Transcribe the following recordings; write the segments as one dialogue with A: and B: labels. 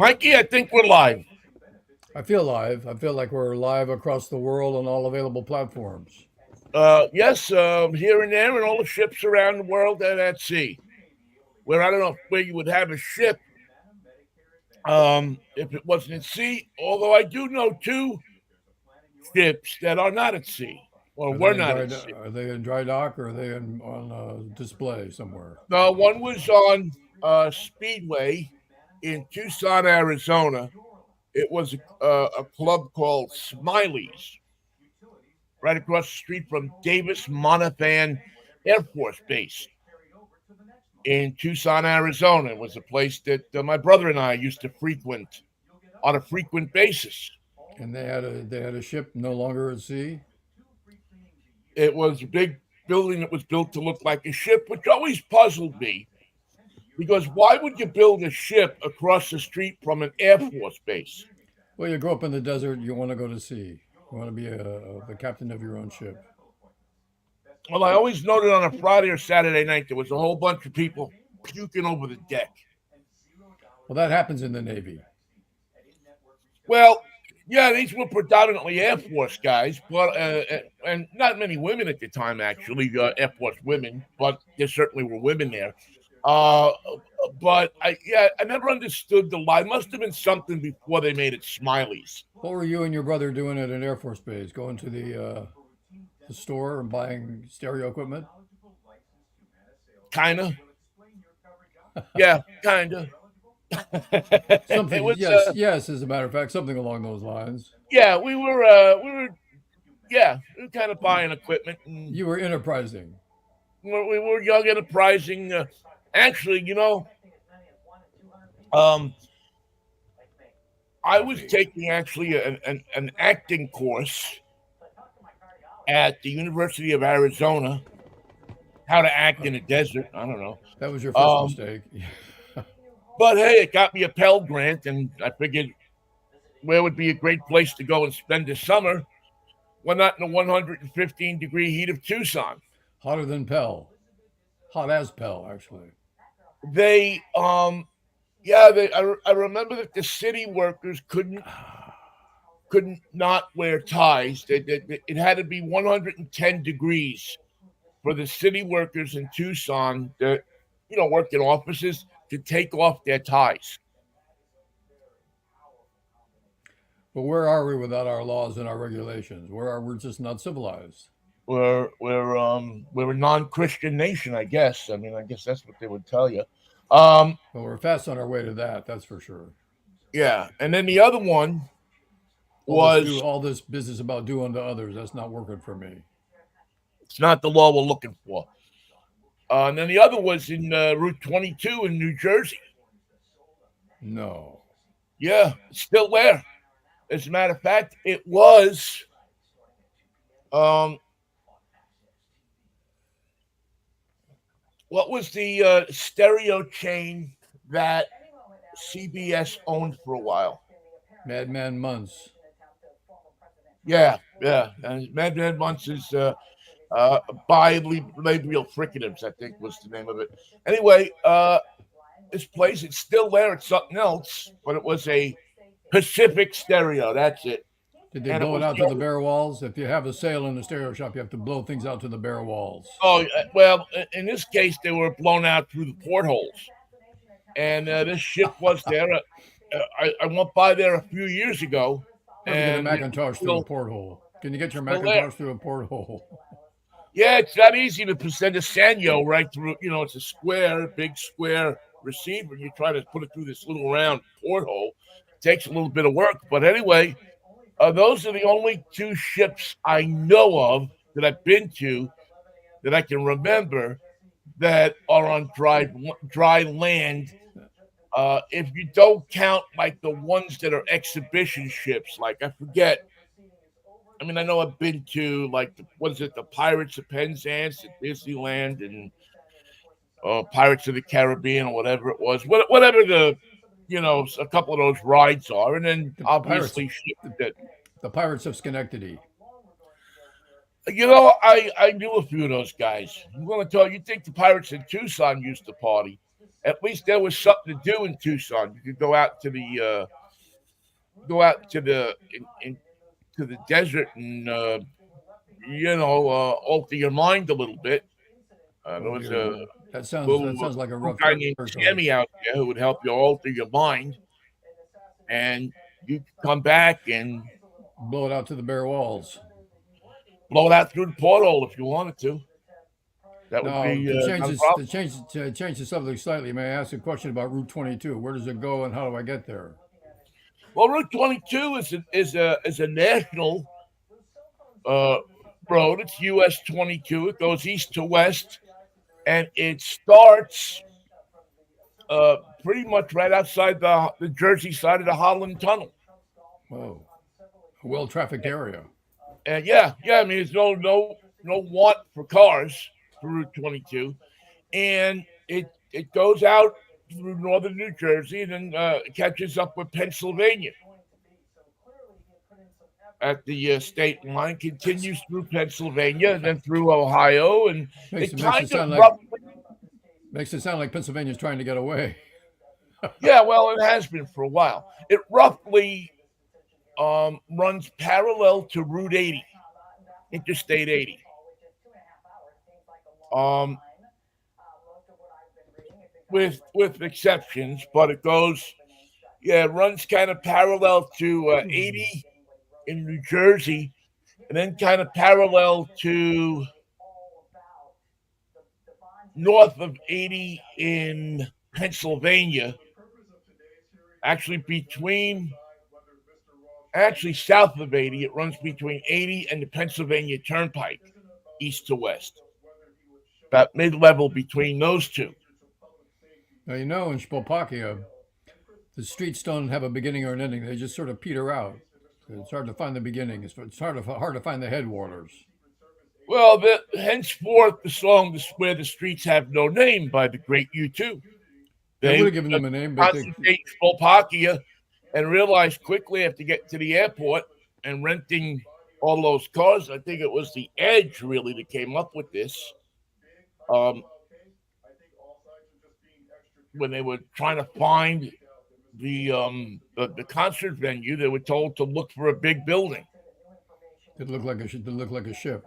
A: Mikey, I think we're live.
B: I feel live. I feel like we're live across the world on all available platforms.
A: Yes, here and there, and all the ships around the world and at sea. Where I don't know where you would have a ship if it wasn't at sea. Although I do know two ships that are not at sea or were not at sea.
B: Are they in dry dock or are they on display somewhere?
A: One was on Speedway in Tucson, Arizona. It was a club called Smiley's, right across the street from Davis Montauban Air Force Base in Tucson, Arizona. It was a place that my brother and I used to frequent on a frequent basis.
B: And they had a ship no longer at sea.
A: It was a big building that was built to look like a ship, which always puzzled me because why would you build a ship across the street from an Air Force base?
B: Well, you grow up in the desert. You want to go to sea. You want to be the captain of your own ship.
A: Well, I always noted on a Friday or Saturday night there was a whole bunch of people puking over the deck.
B: Well, that happens in the Navy.
A: Well, yeah, these were predominantly Air Force guys, but and not many women at the time actually, Air Force women, but there certainly were women there. Uh, but I never understood the lie. Must have been something before they made it Smileys.
B: What were you and your brother doing at an Air Force base? Going to the store and buying stereo equipment?
A: Kinda, yeah, kinda. It
B: Something,
A: was,
B: yes, yes, as a matter of fact, something along those lines.
A: yeah, we were, yeah, we were kind of buying equipment, and
B: You were enterprising.
A: we were young, enterprising. Actually, um, I was taking actually an acting course at the University of Arizona, how to act in a desert. I don't know.
B: That was your first
A: Um,
B: mistake.
A: but hey, it got me a Pell Grant, and I figured where would be a great place to go and spend the summer? Why not in the 115-degree heat of Tucson?
B: Hotter than Pell. Hot as Pell, actually.
A: They, yeah, I remember that the city workers couldn't not wear ties. It had to be 110 degrees for the city workers in Tucson that work in offices to take off their ties.
B: But where are we without our laws and our regulations? Where are we just not civilized?
A: We're a non-Christian nation, I guess. I mean, I guess that's what they would tell you. Um,
B: Well, we're fast on our way to that, that's for sure.
A: yeah, and then the other one was
B: All this business about do unto others, that's not working for me.
A: it's not the law we're looking for. And then the other was in Route 22 in New Jersey.
B: No.
A: Yeah, it's still there. As a matter of fact, it was um, what was the stereo chain that CBS owned for a while?
B: Madman Months.
A: Yeah, yeah. And Mad Mad Months is bilabial fricatives, I think was the name of it. Anyway, this place, it's still there. It's something else, but it was a Pacific stereo. That's it.
B: Did they
A: And it
B: blow it
A: was
B: out
A: the
B: to the
A: only,
B: bare walls? If you have a sale in the stereo shop, you have to blow things out to the bare walls.
A: oh, well, in this case, they were blown out through the portholes. And this ship was there. I went by there a few years ago,
B: How to get a
A: and it was
B: Macintosh through a porthole? Can you get your
A: still there.
B: Macintosh through a porthole?
A: Yeah, it's not easy to send a Sanyo right through. It's a big square receiver. You try to put it through this little round porthole. It takes a little bit of work. But anyway, those are the only two ships I know of that I've been to that I can remember that are on dry land. If you don't count like the ones that are exhibition ships, like I forget. I mean, I know I've been to like what is it, the Pirates of Penzance at Disneyland and Pirates of the Caribbean or whatever it was, whatever a couple of those rides are, and then
B: The pirates,
A: obviously ships
B: the,
A: that
B: the pirates of Schenectady.
A: I knew a few of those guys. I'm going to tell you, you think the Pirates in Tucson used to party? At least there was something to do in Tucson. You could go out to the desert and alter your mind a little bit. There
B: Oh
A: was
B: dear,
A: a
B: that sounds like a
A: little
B: rough
A: guy named
B: territory.
A: Sammy out there who would help you alter your mind, and you could come back and
B: Blow it out to the bare walls.
A: blow it out through the porthole if you wanted to. That would
B: Now,
A: be not a problem.
B: to change the subject slightly, may I ask a question about Route 22? Where does it go, and how do I get there?
A: Well, Route 22 is a national uh, road. It's US 22. It goes east to west, and it starts pretty much right outside the Jersey side of the Holland Tunnel.
B: Whoa, a well-trafficked area.
A: And yeah. I mean, there's no want for cars for Route 22, and it goes out through northern New Jersey and then catches up with Pennsylvania at the state line,
B: That's,
A: continues through Pennsylvania and then through Ohio, and
B: makes
A: it
B: it makes it
A: kind of
B: sound like
A: roughly,
B: makes it sound like Pennsylvania's trying to get away.
A: yeah, well, it has been for a while. It roughly runs parallel to Route 80, Interstate 80, um, with exceptions, but it goes, yeah, it runs kind of parallel to 80 in New Jersey, and then kind of parallel to north of 80 in Pennsylvania, actually between, actually south of 80, it runs between 80 and the Pennsylvania Turnpike, east to west, about mid level between those two.
B: Now, in Slovakia, the streets don't have a beginning or an ending. They just sort of peter out. It's hard to find the beginning. It's hard to find the headwaters.
A: Well, henceforth, the song Where the Streets Have No Name by the great U2.
B: They would
A: They
B: have given them a name, but
A: concentrate Slovakia and realized quickly after getting to the airport and renting all those cars. I think it was the Edge really that came up with this. Um, when they were trying to find the concert venue, they were told to look for a big building.
B: it looked like a ship.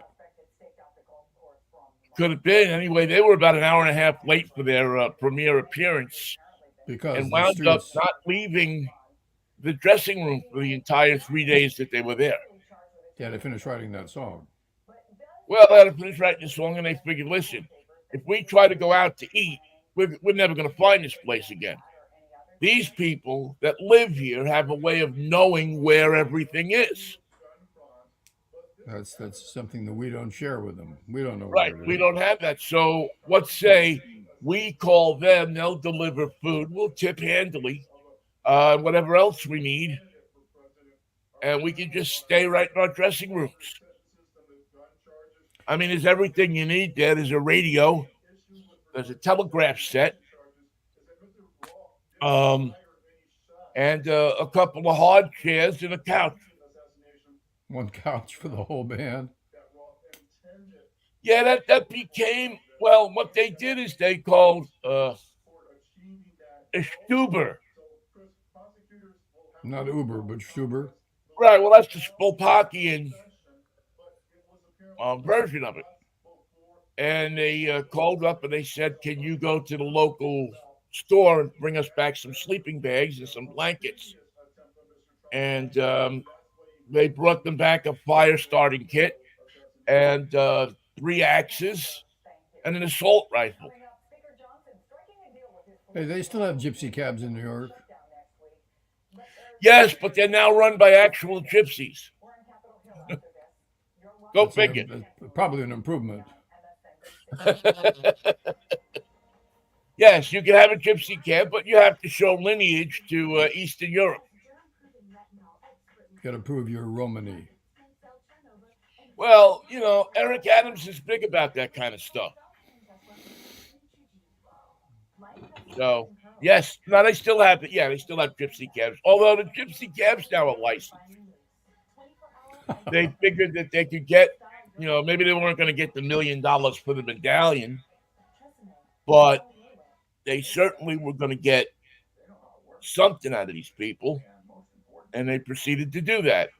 A: Could have been anyway. They were about an hour and a half late for their premiere appearance and
B: Because the
A: wound up
B: streets,
A: not leaving the dressing room for the entire 3 days that they were there.
B: yeah, they finished writing that song.
A: Well, they had to finish writing the song, and they figured, listen, if we try to go out to eat, we're never going to find this place again. These people that live here have a way of knowing where everything is.
B: That's something that we don't share with them. We don't know
A: Right.
B: where it
A: We
B: is.
A: don't have that. So let's say we call them, they'll deliver food, we'll tip handily, whatever else we need, and we can just stay right in our dressing rooms. I mean, there's everything you need there. There's a radio, there's a telegraph set, um, and a couple of hard chairs and a couch.
B: One couch for the whole band.
A: Yeah, that became, well, what they did is they called a stuber.
B: Not Uber, but Stuber.
A: Right, well, that's the Spopakian version of it. And they called up and they said, can you go to the local store and bring us back some sleeping bags and some blankets? And they brought them back a fire starting kit and three axes and an assault rifle.
B: Hey, they still have gypsy cabs in New York.
A: Yes, but they're now run by actual gypsies. Go figure.
B: That's probably an improvement.
A: Yes, you can have a gypsy cab, but you have to show lineage to Eastern Europe.
B: Got to prove you're Romany.
A: Well, Eric Adams is big about that kind of stuff. So, yes, now they still have it. Yeah, they still have gypsy cabs. Although the gypsy cabs now are licensed. They figured that they could get, maybe they weren't going to get the $1 million for the medallion, but they certainly were going to get something out of these people, and they proceeded to do that.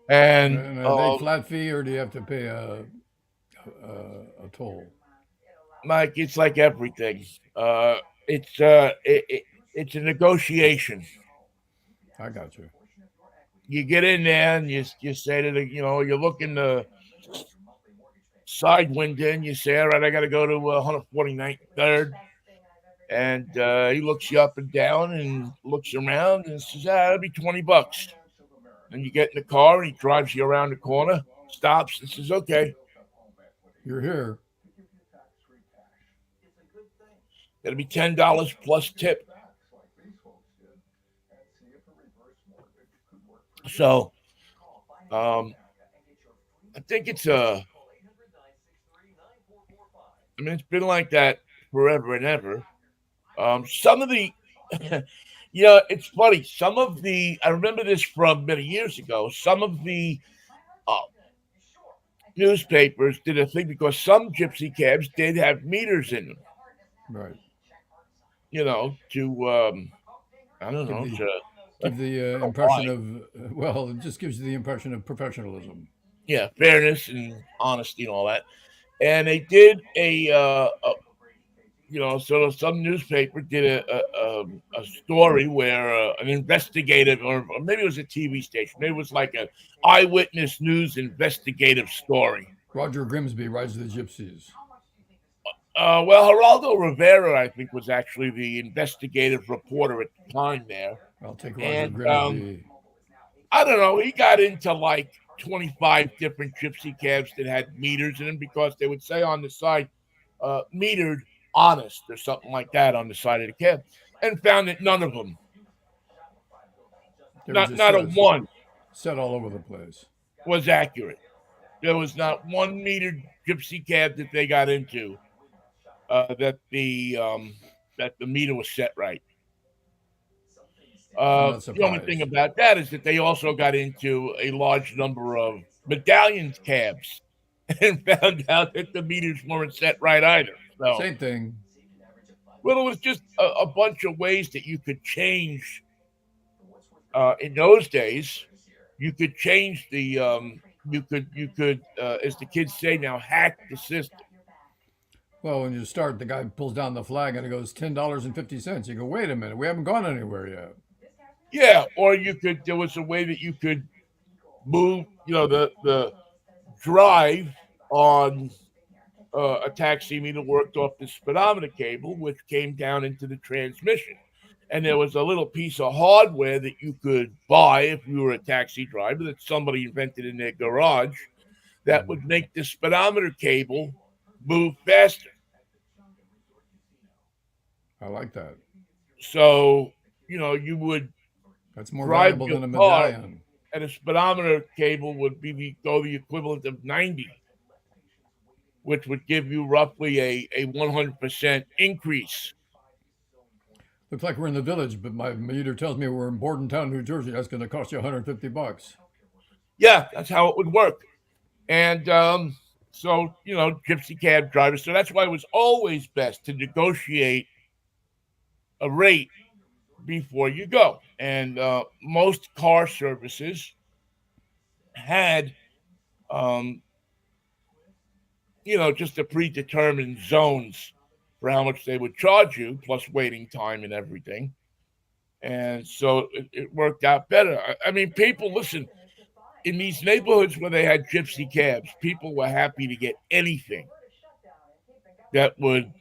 A: And
B: And are they flat fee or do you have to pay a toll?
A: Mike, it's like everything. Uh, it's it's a negotiation.
B: I got you.
A: You get in there and you say to the you look in the side window and you say, all right, I got to go to 149th Third, and he looks you up and down and looks around and says, that'll be $20. And you get in the car and he drives you around the corner, stops and says, okay,
B: You're here.
A: that'll be $10 plus tip. So I think it's been like that forever and ever. Some of the, it's funny. I remember this from many years ago. Some of the uh, newspapers did a thing because some gypsy cabs did have meters in them,
B: Right.
A: to, I don't
B: Give
A: know,
B: the
A: to, I
B: give the
A: don't know
B: impression
A: why.
B: of well, it just gives you the impression of professionalism.
A: Yeah, fairness and honesty and all that. And they did so some newspaper did a story where an investigative, or maybe it was a TV station, maybe it was like a eyewitness news investigative story.
B: Roger Grimsby, Rise of the Gypsies.
A: Well, Geraldo Rivera, I think, was actually the investigative reporter at the time there,
B: I'll take Roger
A: and
B: Grimsby.
A: I don't know, he got into like 25 different gypsy cabs that had meters in them because they would say on the side, metered honest or something like that on the side of the cab, and found that none of them,
B: They were just
A: not a one,
B: set all over the place.
A: was accurate. There was not one metered gypsy cab that they got into that the meter was set right.
B: I'm not
A: The only thing
B: surprised.
A: about that is that they also got into a large number of medallions cabs and found out that the meters weren't set right either. So,
B: Same thing.
A: well, it was just a bunch of ways that you could change. In those days, you could change as the kids say now, hack the system.
B: Well, when you start, the guy pulls down the flag and it goes $10.50. You go, wait a minute, we haven't gone anywhere yet.
A: Yeah, or there was a way that you could move, the drive on a taxi meter worked off the speedometer cable, which came down into the transmission. And there was a little piece of hardware that you could buy if you were a taxi driver that somebody invented in their garage that would make the speedometer cable move faster.
B: I like that.
A: So, you would
B: That's more
A: drive
B: valuable
A: your
B: than a
A: car
B: medallion.
A: and a speedometer cable would go the equivalent of 90, which would give you roughly a 100% increase.
B: Looks like we're in the village, but my meter tells me we're in Bordentown, New Jersey. That's going to cost you $150.
A: Yeah, that's how it would work. And so, gypsy cab drivers. So that's why it was always best to negotiate a rate before you go. And most car services had, um, just a predetermined zones for how much they would charge you, plus waiting time and everything. And so it worked out better. I mean, people, listen, in these neighborhoods where they had gypsy cabs, people were happy to get anything that would,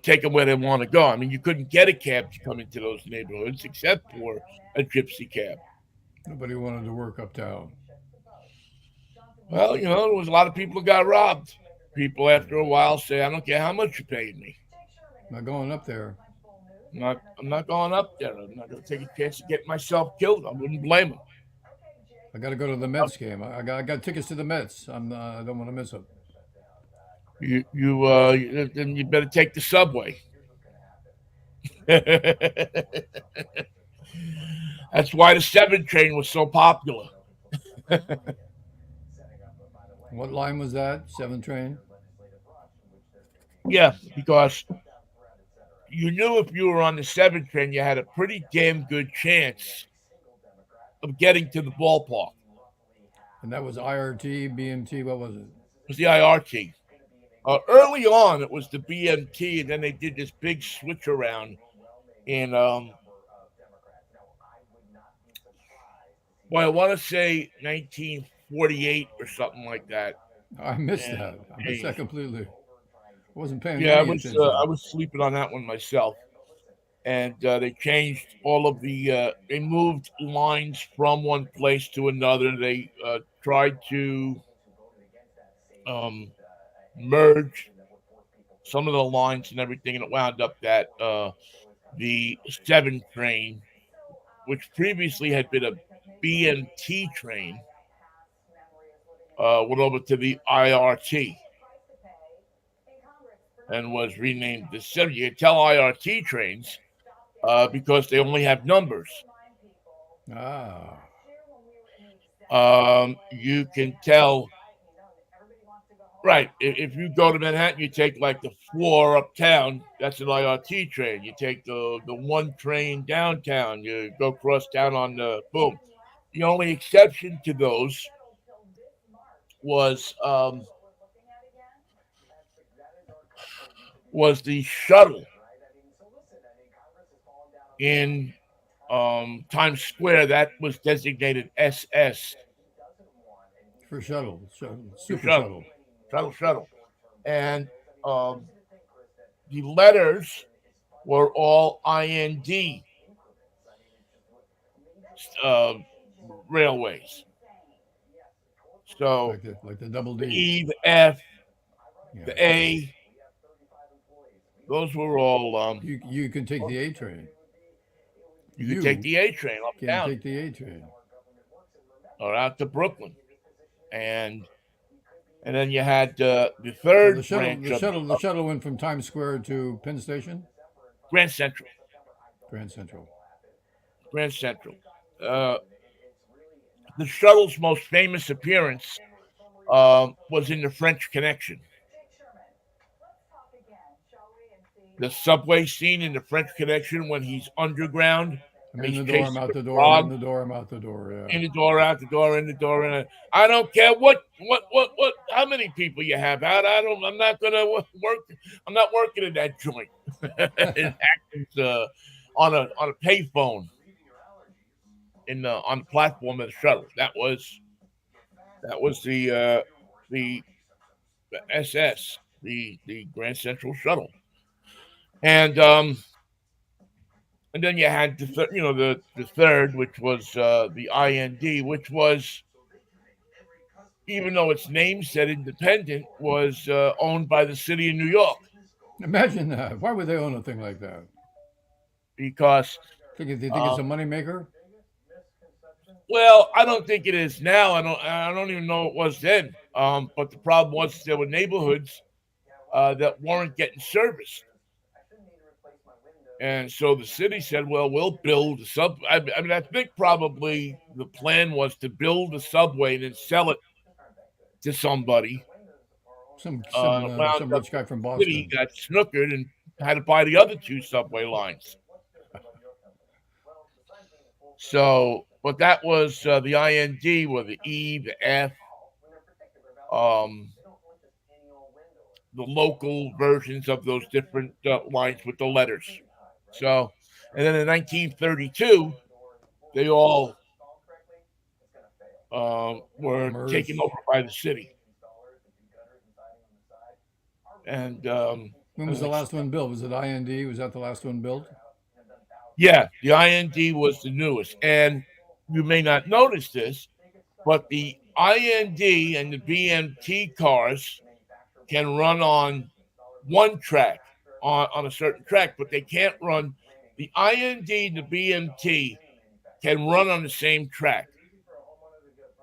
A: take them where they want to go. I mean, you couldn't get a cab to come into those neighborhoods except for a gypsy cab.
B: Nobody wanted to work uptown.
A: Well, there was a lot of people who got robbed. People after a while say, I don't care how much you paid me.
B: Not going up there.
A: I'm not going up there. I'm not going to take a chance of getting myself killed. I wouldn't blame them.
B: I got to go to the Mets game. I got tickets to the Mets. I don't want to miss it.
A: Then you better take the subway. That's why the 7 train was so popular.
B: What line was that? 7 train?
A: Yeah, because you knew if you were on the 7 train, you had a pretty damn good chance of getting to the ballpark.
B: And that was IRT, BMT. What was it?
A: It was the IRT. Early on, it was the BMT, and then they did this big switch around in, well, I want to say 1948 or something like that,
B: I missed
A: and
B: that. I missed that
A: changed.
B: completely. I wasn't paying
A: Yeah,
B: any
A: I
B: attention.
A: was sleeping on that one myself, and they changed all of they moved lines from one place to another. They tried to um, merge some of the lines and everything, and it wound up that the 7 train, which previously had been a BMT train, went over to the IRT and was renamed the 7. You can tell IRT trains because they only have numbers.
B: Ah,
A: You can tell, right? If you go to Manhattan, you take like the 4 uptown. That's an IRT train. You take the 1 train downtown. You go across town on the boom. The only exception to those was the shuttle in Times Square that was designated SS,
B: for shuttle, shuttle,
A: for
B: super
A: shuttle,
B: shuttle.
A: shuttle, and um, the letters were all IND uh, railways. So
B: Like the double
A: the
B: D.
A: E, the F,
B: Yeah.
A: the A, those were all.
B: You can take the A train.
A: You could take
B: You
A: the A train
B: can
A: uptown
B: take the A train.
A: or out to Brooklyn, and then you had the
B: So
A: third branch of
B: the shuttle went from Times Square to Penn Station,
A: Grand Central.
B: Grand Central.
A: Grand Central. Uh, the shuttle's most famous appearance was in the French Connection. The subway scene in the French Connection when he's underground
B: I'm
A: and
B: in
A: he's
B: the door. I'm
A: chasing
B: out
A: the
B: the door. I'm in
A: frog,
B: the door. I'm out the door. Yeah.
A: in the door, out the door, in the door, and I don't care how many people you have out. I'm not gonna work. I'm not working in that joint. In Acton's, on a payphone on the platform of the shuttle. That was the SS, the Grand Central Shuttle, and then you had the third, which was the IND, which was, even though its name said independent, was owned by the city of New York
B: Imagine that. Why would they own a thing like that?
A: because,
B: They think it's
A: uh,
B: a moneymaker?
A: well, I don't think it is now. I don't even know it was then. But the problem was there were neighborhoods that weren't getting serviced. And so the city said, "Well, we'll build a sub." I mean, I think probably the plan was to build a subway and then sell it to somebody. Wound
B: Some
A: up
B: rich guy from
A: the city
B: Boston.
A: got snookered and had to buy the other 2 subway lines. So, but that was the IND, with the E, the F, um, the local versions of those different lines with the letters. So, and then in 1932, they all were taken
B: Merged.
A: over by the city. And
B: When was the last one built? Was it IND? Was that the last one built?
A: yeah, the IND was the newest. And you may not notice this, but the IND and the BMT cars can run on one track, on a certain track, but they can't run. The IND and the BMT can run on the same track.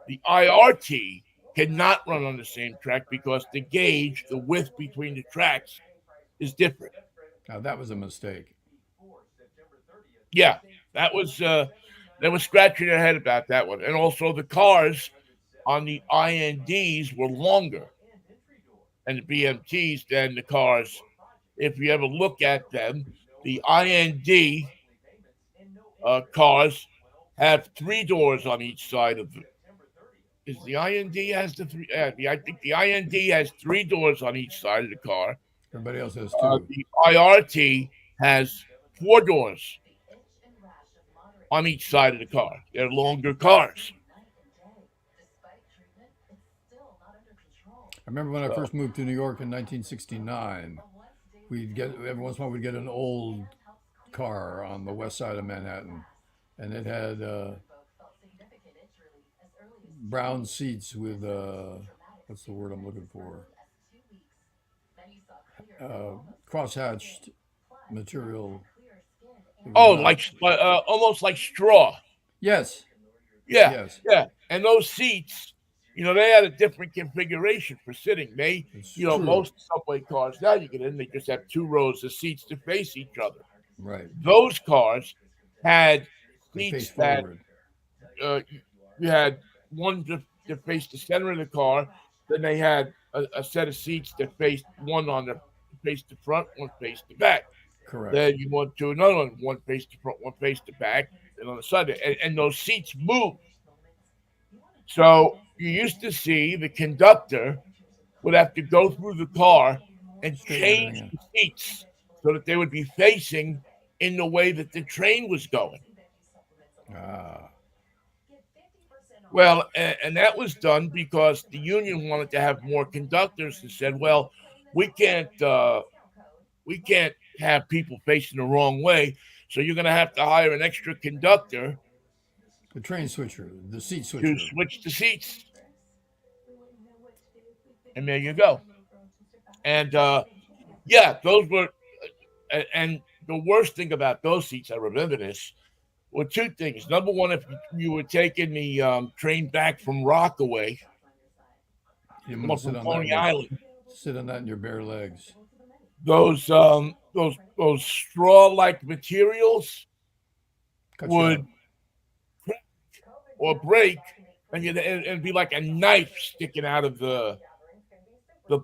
A: The IRT cannot run on the same track because the gauge, the width between the tracks, is different.
B: Now that was a mistake.
A: Yeah, that was they were scratching their head about that one, and also the cars on the INDs were longer and the BMTs than the cars if you ever look at them, the IND cars have three doors on each side of the. Is the IND has the three? I think the IND has three doors on each side of the car.
B: Everybody else has two.
A: The IRT has four doors on each side of the car. They're longer cars.
B: I remember when I
A: So,
B: first moved to New York in 1969. We'd get every once in a while we'd get an old car on the west side of Manhattan, and it had brown seats with what's the word I'm looking for? Crosshatched material. It was
A: oh,
B: not.
A: like almost like straw.
B: Yes,
A: Yeah,
B: yes,
A: yeah. And those seats, they had a different configuration for sitting.
B: it's true.
A: Most subway cars now you get in, they just have two rows of seats to face each other.
B: Right.
A: Those cars had
B: They face
A: seats that
B: forward.
A: you had one to face the center of the car. Then they had a set of seats that faced one on the face the front, one face the back.
B: Correct.
A: Then you went to another one face the front, one face the back, and on the side, and those seats move. So you used to see the conductor would have to go through the car and
B: Straighten everything
A: change
B: in.
A: the seats so that they would be facing in the way that the train was going.
B: Ah,
A: Well, and that was done because the union wanted to have more conductors and said, well, we can't uh, we can't have people facing the wrong way, so you're going to have to hire an extra conductor
B: the train switcher, the seat
A: to
B: switcher.
A: switch the seats, and there you go. And yeah, those were, and the worst thing about those seats, I remember this, were two things. Number one, if you were taking the train back from Rockaway,
B: You didn't
A: come
B: want
A: up
B: to sit
A: from
B: on that in
A: Coney
B: your
A: Island,
B: bare legs.
A: those straw like materials
B: Cut you up.
A: would crack or break, and it'd be like a knife sticking out of the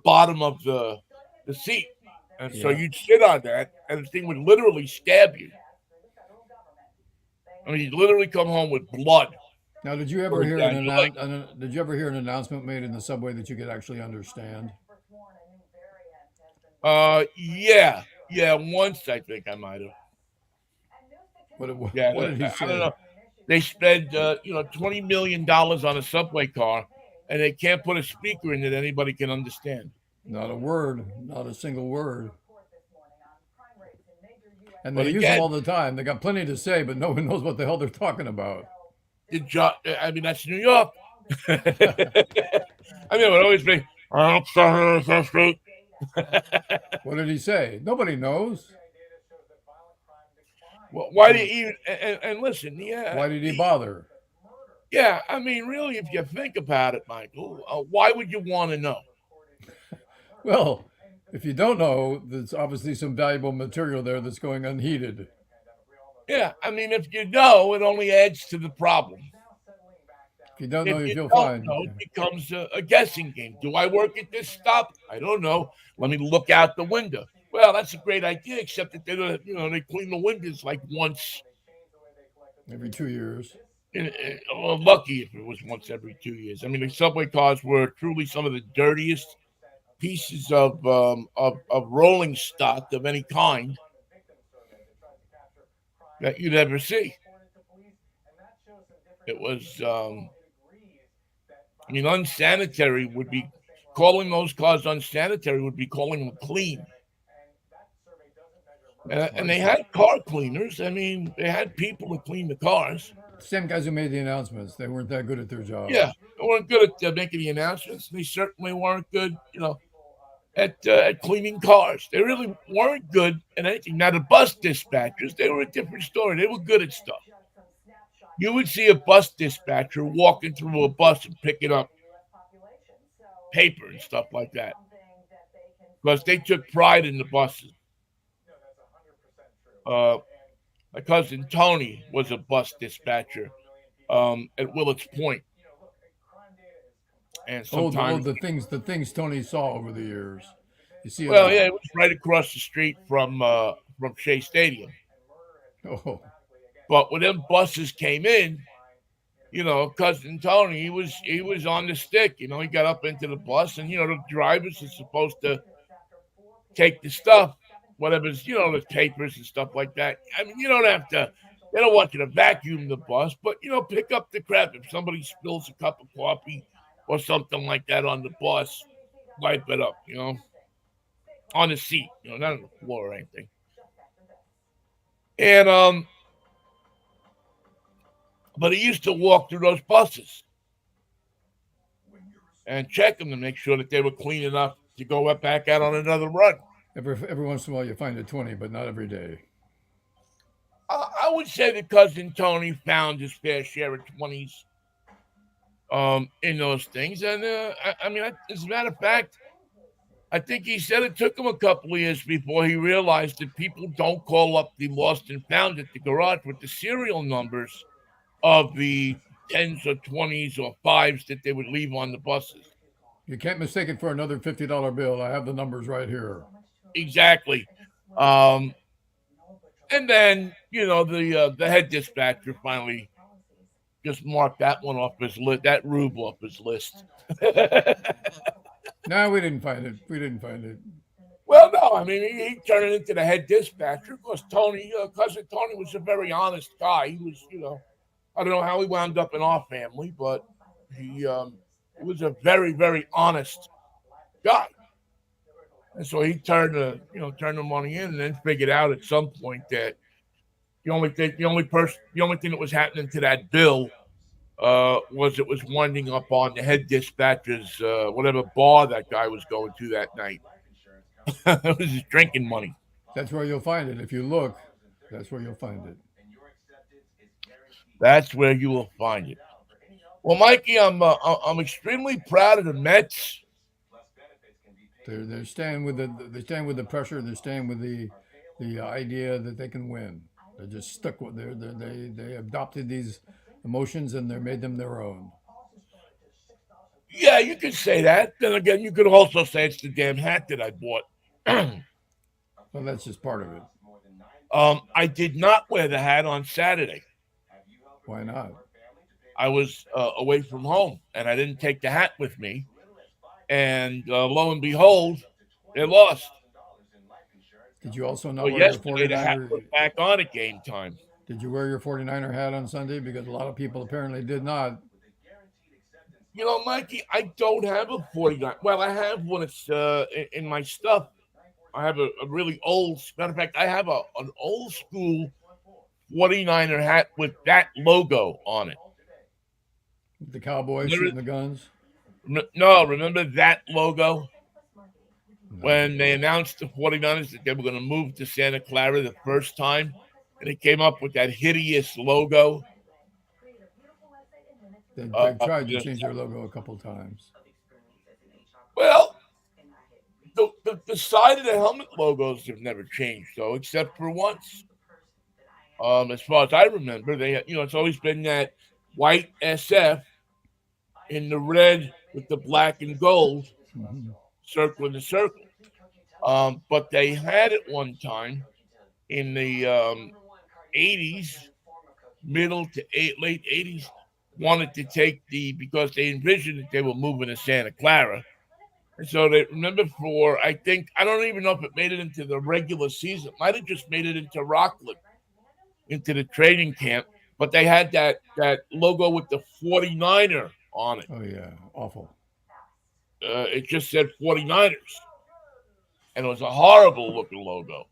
A: bottom of the seat. And so
B: Yeah.
A: you'd sit on that, and the thing would literally stab you. I mean, you'd literally come home with blood
B: Now, did you ever
A: going
B: hear
A: down your leg.
B: did you ever hear an announcement made in the subway that you could actually understand?
A: Yeah, yeah. Once I think I might have. Yeah,
B: What did he
A: I don't know.
B: say?
A: They spend $20 million on a subway car, and they can't put a speaker in that anybody can understand.
B: Not a word, not a single word. And they
A: But
B: use them
A: again,
B: all the time. They got plenty to say, but no one knows what the hell they're talking about.
A: I mean, that's New York. I mean, it would always be, "Oh, sorry, so street."
B: What did he say? Nobody knows.
A: Well, why do
B: And
A: you even and listen? Yeah,
B: why did he bother?
A: yeah. I mean, really, if you think about it, Michael, why would you want to know?
B: Well, if you don't know, there's obviously some valuable material there that's going unheeded.
A: Yeah, I mean, if you know, it only adds to the problem.
B: If you don't know,
A: If
B: you
A: you
B: feel
A: don't
B: fine.
A: know, it becomes a guessing game. Do I work at this stop? I don't know. Let me look out the window. Well, that's a great idea, except that they don't, they clean the windows like once.
B: Every 2 years.
A: Well, lucky if it was once every 2 years. I mean, the subway cars were truly some of the dirtiest pieces of rolling stock of any kind that you'd ever see. It was, I mean, unsanitary would be calling those cars unsanitary would be calling them clean.
B: Well,
A: And they had car cleaners. I mean, they had people to clean the cars.
B: same guys who made the announcements, they weren't that good at their job.
A: Yeah, they weren't good at making the announcements. They certainly weren't good, at cleaning cars. They really weren't good at anything. Now, the bus dispatchers, they were a different story. They were good at stuff. You would see a bus dispatcher walking through a bus and picking up paper and stuff like that because they took pride in the buses. Uh, my cousin Tony was a bus dispatcher at Willets Point, and
B: Oh,
A: sometimes
B: the things Tony saw over the years. You see it a
A: Well, yeah,
B: lot.
A: it was right across the street from Shea Stadium.
B: Oh,
A: But when them buses came in, cousin Tony, he was on the stick. He got up into the bus, and the drivers are supposed to take the stuff, whatever's the papers and stuff like that. I mean, you don't have to. They don't want you to vacuum the bus, but pick up the crap if somebody spills a cup of coffee or something like that on the bus. Wipe it up, on the seat, not on the floor or anything. And but he used to walk through those buses and check them to make sure that they were clean enough to go up back out on another run.
B: every once in a while you find a 20, but not every day.
A: I would say that cousin Tony found his fair share of 20s in those things, and I mean, as a matter of fact, I think he said it took him a couple of years before he realized that people don't call up the lost and found at the garage with the serial numbers of the tens or 20s or fives that they would leave on the buses.
B: You can't mistake it for another $50 bill. I have the numbers right here.
A: Exactly. Um, and then the head dispatcher finally just marked that one off his list, that rube off his list.
B: No, we didn't find it. We didn't find it.
A: Well, no, I mean he turned it into the head dispatcher because cousin Tony was a very honest guy. He was, I don't know how he wound up in our family, but he was a very, very honest guy. And so he turned the money in, and then figured out at some point that the only thing that was happening to that bill was it was winding up on the head dispatcher's whatever bar that guy was going to that night. It was his drinking money.
B: That's where you'll find it. If you look, that's where you'll find it.
A: That's where you will find it. Well, Mikey, I'm extremely proud of the Mets.
B: They're staying with the pressure. They're staying with the idea that they can win. They're just stuck with they adopted these emotions and they made them their own.
A: Yeah, you could say that. Then again, you could also say it's the damn hat that I bought.
B: Well, that's just part of it.
A: I did not wear the hat on Saturday.
B: Why not?
A: I was away from home, and I didn't take the hat with me. And lo and behold, they lost.
B: Did you also
A: So
B: not wear your
A: yesterday, the hat
B: 49er?
A: was back on at game time.
B: Did you wear your 49er hat on Sunday? Because a lot of people apparently did not.
A: Mikey, I don't have a 49. Well, I have one. It's in my stuff. I have a really old. Matter of fact, I have an old school 49er hat with that logo on it.
B: The Cowboys
A: Remember,
B: shooting the guns?
A: no, remember that logo
B: No.
A: when they announced the 49ers that they were going to move to Santa Clara the first time, and they came up with that hideous logo.
B: They've tried to
A: You know,
B: change their logo a couple times.
A: well, the side of the helmet logos have never changed, though, except for once. As far as I remember, it's always been that white SF in the red with the black and gold
B: Mhm.
A: circle in the circle. But they had it one time in the 80s, middle to late 80s, wanted to take because they envisioned that they were moving to Santa Clara. And so they remember I don't even know if it made it into the regular season. Might have just made it into Rockland, into the training camp. But they had that logo with the 49er on it.
B: Oh yeah, awful.
A: It just said 49ers. And it was a horrible looking logo.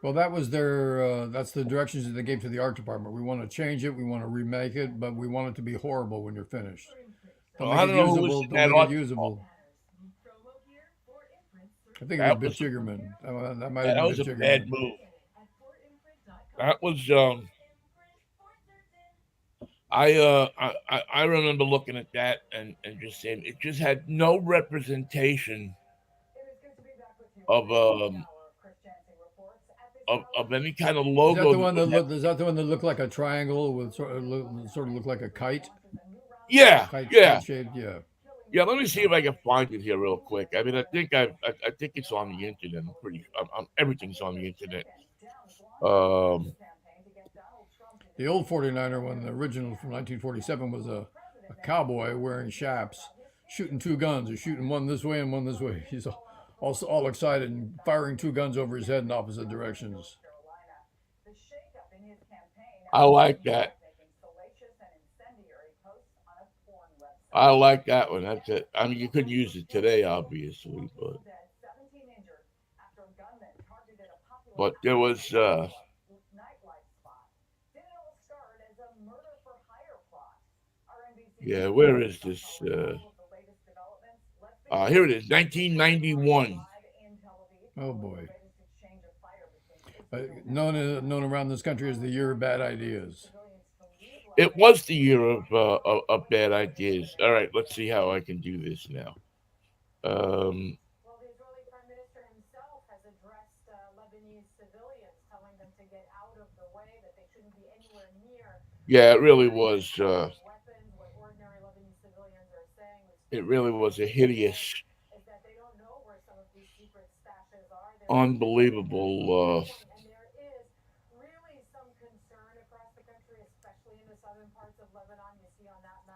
B: Well, that was that's the directions that they gave to the art department. We want to change it. We want to remake it, but we want it to be horrible when you're finished. Don't
A: Well,
B: make
A: I
B: it
A: don't know who was
B: usable.
A: in
B: Don't
A: that
B: make it
A: art.
B: usable. I think it was
A: That
B: Bit
A: was
B: Jiggerman. That might
A: yeah,
B: have
A: that
B: been
A: was
B: Bit
A: a bad
B: Jiggerman.
A: move. That was I remember looking at that and just saying it just had no representation of of any kind of
B: Is that
A: logo
B: the
A: that
B: one
A: would
B: that
A: have.
B: looked? Is that the one that looked like a triangle with sort of looked like a kite,
A: Yeah,
B: kite
A: yeah,
B: shaped? Yeah.
A: Yeah, let me see if I can find it here real quick. I mean, I think it's on the internet. Everything's on the internet. Um,
B: The old 49er one, the original from 1947, was a cowboy wearing chaps, shooting two guns, or shooting one this way and one this way. He's also all excited and firing two guns over his head in opposite directions.
A: I like that. I like that one. That's it. I mean, you couldn't use it today, obviously, but there was. Yeah, where is this? Here it is, 1991.
B: Oh boy. Known around this country as the year of bad ideas.
A: It was the year of bad ideas. All right, let's see how I can do this now. Um, yeah, it really was. It really was a hideous, unbelievable.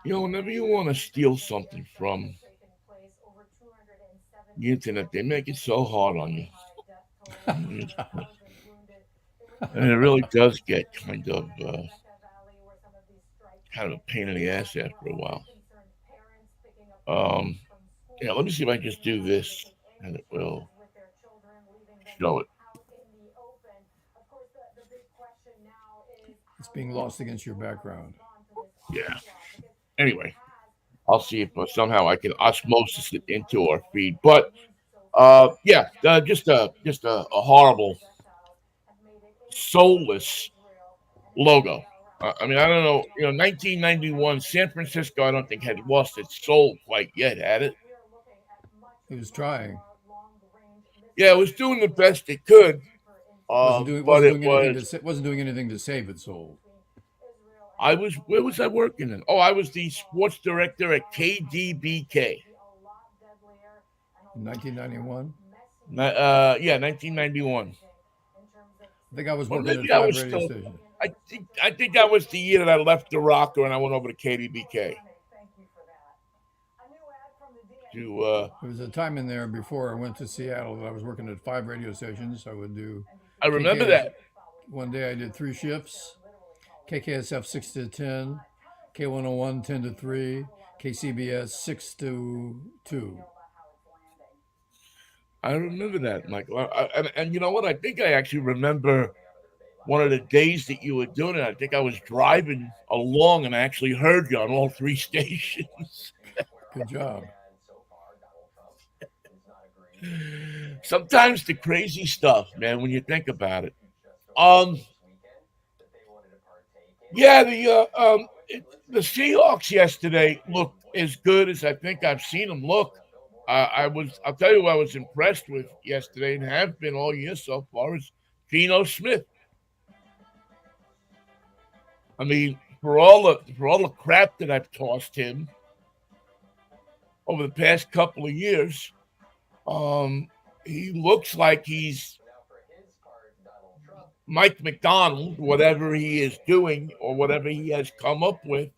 A: Whenever you want to steal something from the internet, they make it so hard on you. And it really does get kind of a pain in the ass after a while. Um, yeah, let me see if I can just do this, and it will show it.
B: It's being lost against your background.
A: Yeah. Anyway, I'll see if somehow I can osmosis it into our feed. But yeah, just a horrible, soulless logo. I mean, I don't know. 1991, San Francisco. I don't think had lost its soul quite yet, had it?
B: He was trying.
A: Yeah, it was doing the best it could,
B: Wasn't doing
A: but
B: wasn't
A: it
B: doing anything
A: was.
B: to wasn't doing anything to save its soul.
A: I was. Where was I working in? Oh, I was the sports director at KDBK.
B: In 1991,
A: Yeah, 1991.
B: I think I was
A: Well,
B: working at
A: maybe I
B: five
A: was
B: radio
A: still.
B: stations.
A: I think that was the year that I left the rocker and I went over to KDBK to.
B: There was a time in there before I went to Seattle that I was working at five radio stations. I would do
A: I remember
B: KKS.
A: that.
B: One day I did three shifts: KKSF 6 to 10, K101 10 to 3, KCBS 6 to 2.
A: I remember that, Michael. And you know what? I think I actually remember one of the days that you were doing it. I think I was driving along and I actually heard you on all three stations.
B: Good job.
A: Sometimes the crazy stuff, man, when you think about it. Um, yeah, the Seahawks yesterday looked as good as I think I've seen them look. I'll tell you, what I was impressed with yesterday and have been all year so far is Geno Smith. I mean, for all the crap that I've tossed him over the past couple of years, um, he looks like he's Mike McDonald. Whatever he is doing or whatever he has come up with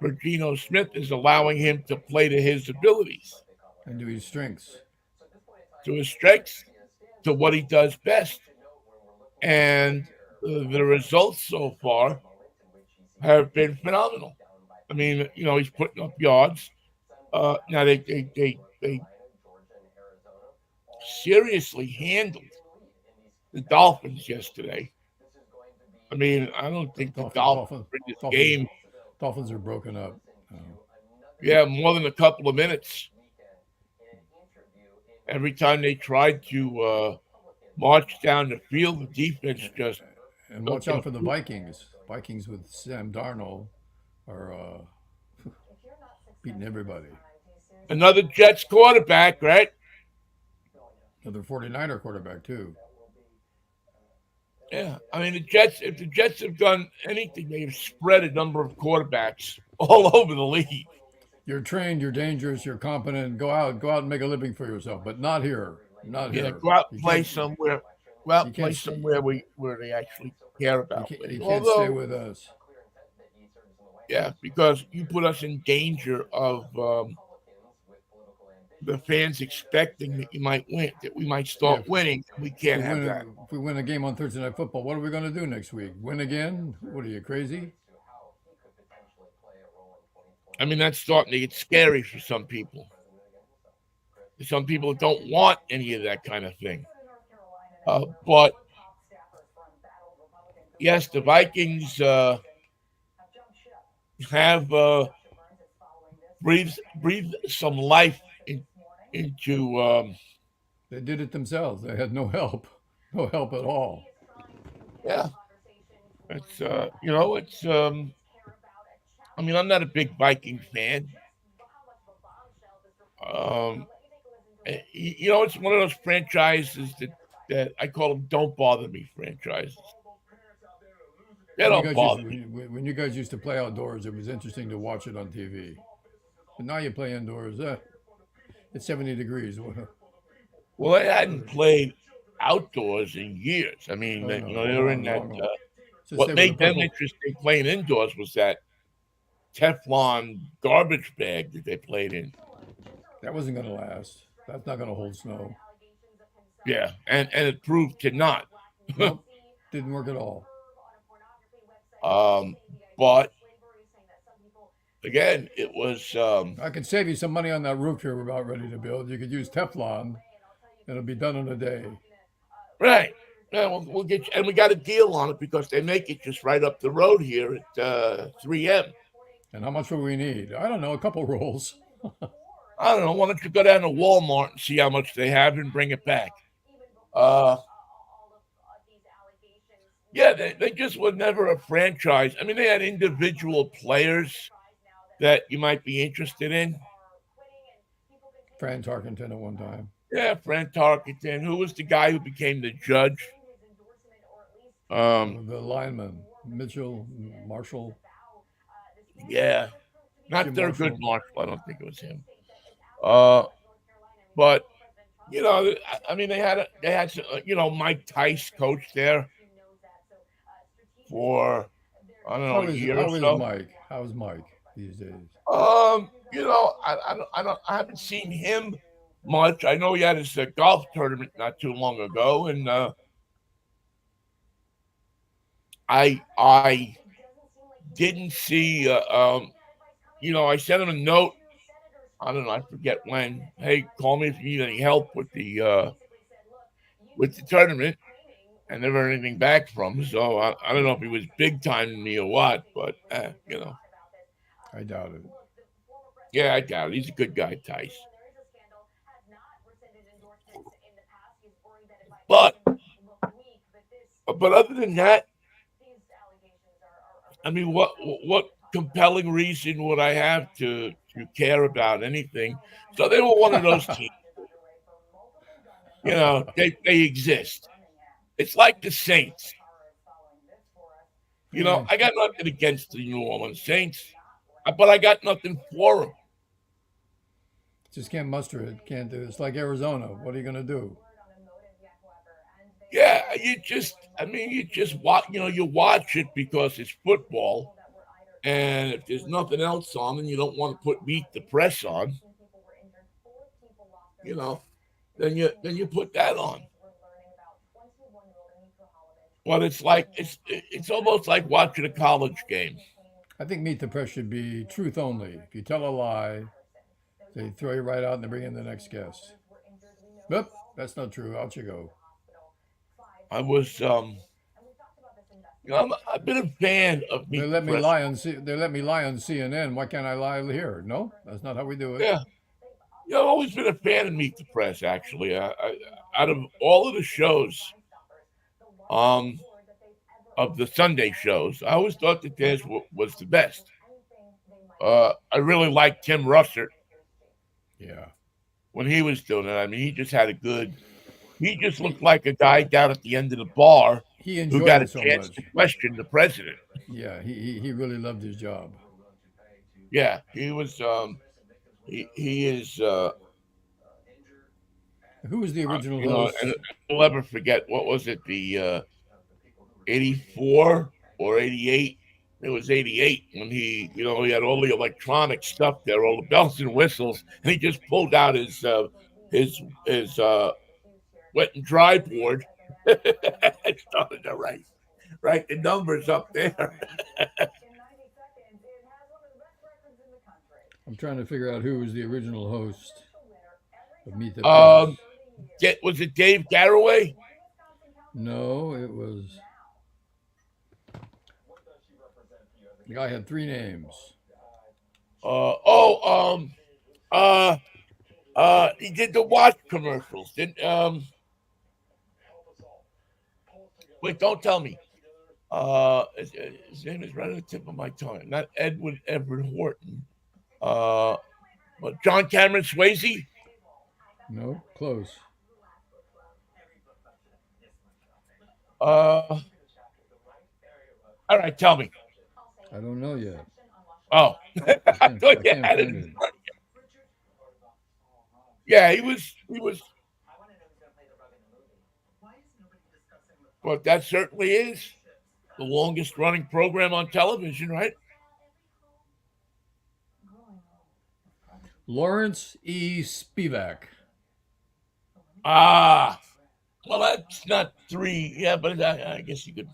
A: for Geno Smith is allowing him to play to his abilities,
B: And to his strengths.
A: to his strengths, to what he does best. And the results so far have been phenomenal. I mean, he's putting up yards. Now they seriously handled the Dolphins yesterday. I mean, I don't think the Dolphins
B: Dolphins,
A: in this
B: Dolphins,
A: game,
B: Dolphins are broken up.
A: yeah, more than a couple of minutes. Every time they tried to march down the field, the defense just
B: And
A: took
B: watch out
A: it.
B: for the Vikings. Vikings with Sam Darnold are beating everybody.
A: Another Jets quarterback, right?
B: Another 49er quarterback, too.
A: Yeah, I mean the Jets. If the Jets have done anything, they've spread a number of quarterbacks all over the league.
B: You're trained, you're dangerous, you're competent. Go out and make a living for yourself, but not here. Not
A: Yeah,
B: here.
A: go out and
B: You
A: play
B: can't.
A: somewhere. Go out
B: You
A: and play
B: can't.
A: somewhere where they actually care
B: You
A: about
B: can't.
A: winning.
B: You can't stay
A: Although,
B: with us.
A: yeah, because you put us in danger of the fans expecting that you might win, that we might
B: Yeah.
A: start winning. We
B: If
A: can't have that.
B: if we win a game on Thursday Night Football, what are we going to do next week? Win again? What are you crazy?
A: I mean, that's starting to get scary for some people. Some people don't want any of that kind of thing. But yes, the Vikings have breathed some life into.
B: They did it themselves. They had no help, no help at all.
A: Yeah, it's it's. I mean, I'm not a big Viking fan. Um, it's one of those franchises that I call them "don't bother me" franchises. They
B: When you
A: don't
B: guys used
A: bother me.
B: when you guys used to play outdoors, it was interesting to watch it on TV. But now you play indoors. It's 70 degrees.
A: Well, they hadn't played outdoors in years. I mean,
B: Oh no,
A: they were in
B: long,
A: that.
B: long. Just
A: What
B: stay with the
A: made them
B: purple.
A: interesting playing indoors was that Teflon garbage bag that they played in.
B: That wasn't going to last. That's not going to hold snow.
A: Yeah, and it proved to not.
B: Nope, didn't work at all.
A: um, but again, it was
B: I could save you some money on that roof here we're about ready to build. You could use Teflon. It'll be done in a day.
A: right. Yeah, we'll get you, and we got a deal on it because they make it just right up the road here at 3M.
B: And how much will we need? I don't know, a couple rolls.
A: I don't know. Why don't you go down to Walmart and see how much they have and bring it back? Uh, yeah, they just were never a franchise. I mean, they had individual players that you might be interested in.
B: Fran Tarkenton at one time.
A: Yeah, Frank Tarkenton, who was the guy who became the judge. Um,
B: The lineman, Mitchell, Marshall,
A: yeah, not
B: Jim
A: Thurgood
B: Marshall.
A: Marshall. I don't think it was him. Uh, but I mean, they had Mike Tice coach there for I don't know a year or
B: How is
A: so.
B: Mike? How's Mike these days?
A: I haven't seen him much. I know he had his golf tournament not too long ago, and I didn't see. I sent him a note. I don't know. I forget when. Hey, call me if you need any help with the tournament. I never heard anything back from him, so I don't know if he was big time me or what. But
B: I doubt it.
A: yeah, I doubt it. He's a good guy, Tice. But other than that, I mean, what compelling reason would I have to care about anything? So they were one of those teams. They exist. It's like the Saints.
B: Yeah,
A: I got nothing against the New Orleans Saints, but I got nothing for them.
B: just can't muster it. Can't do it. It's like Arizona. What are you going to do?
A: Yeah, you just watch. You watch it because it's football, and if there's nothing else on, and you don't want to put Meet the Press on, you know, then you put that on. Well, it's almost like watching a college game.
B: I think Meet the Press should be truth only. If you tell a lie, they throw you right out and they bring in the next guest. Nope, that's not true. Out you go.
A: I was I've been a fan of
B: They
A: Meet the
B: let me
A: Press.
B: lie on they let me lie on CNN. Why can't I lie here? No, that's not how we do it.
A: Yeah, I've always been a fan of Meet the Press. Actually, out of all of the shows, um, of the Sunday shows, I always thought that theirs was the best. I really liked Tim Russert
B: Yeah.
A: when he was doing it. I mean, he just had a good. He just looked like a guy down at the end of the bar
B: He
A: who
B: enjoyed
A: got a
B: it so
A: chance
B: much.
A: to question the president.
B: Yeah, he really loved his job.
A: Yeah, he was. He is,
B: Who was the original
A: and
B: host?
A: I'll never forget, what was it, the 84 or 88? It was 88 when he had all the electronic stuff there, all the bells and whistles, and he just pulled out his wet and dry board and started to write the numbers up there.
B: I'm trying to figure out who was the original host of Meet the
A: Um,
B: Press.
A: was it Dave Garraway?
B: No, it was. The guy had three names.
A: Uh, oh, um, uh, he did the watch commercials. Didn't Wait, don't tell me. His name is right on the tip of my tongue. Not Edward Everett Horton. Uh, but John Cameron Swayze.
B: No, close.
A: Uh, all right, tell me.
B: I don't know yet.
A: Oh,
B: I
A: I
B: can't.
A: thought
B: I
A: you
B: can't
A: had it
B: find
A: in
B: it.
A: front. Yeah, he was. He was. But that certainly is the longest running program on television, right?
B: Lawrence E. Spivak.
A: Ah, well, that's not three. Yeah, but I guess you could.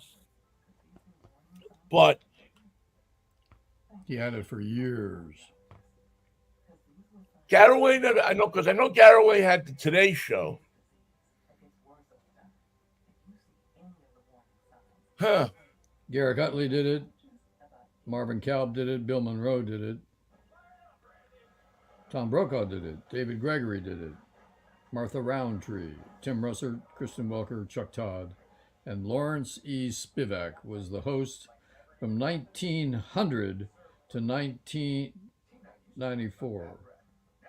A: But
B: He had it for years.
A: Garraway, I know, because I know Garraway had the Today Show. Huh.
B: Garrick Utley did it. Marvin Kalb did it. Bill Monroe did it. Tom Brokaw did it. David Gregory did it. Martha Roundtree, Tim Russert, Kristen Welker, Chuck Todd, and Lawrence E. Spivak was the host from 1900 to 1994.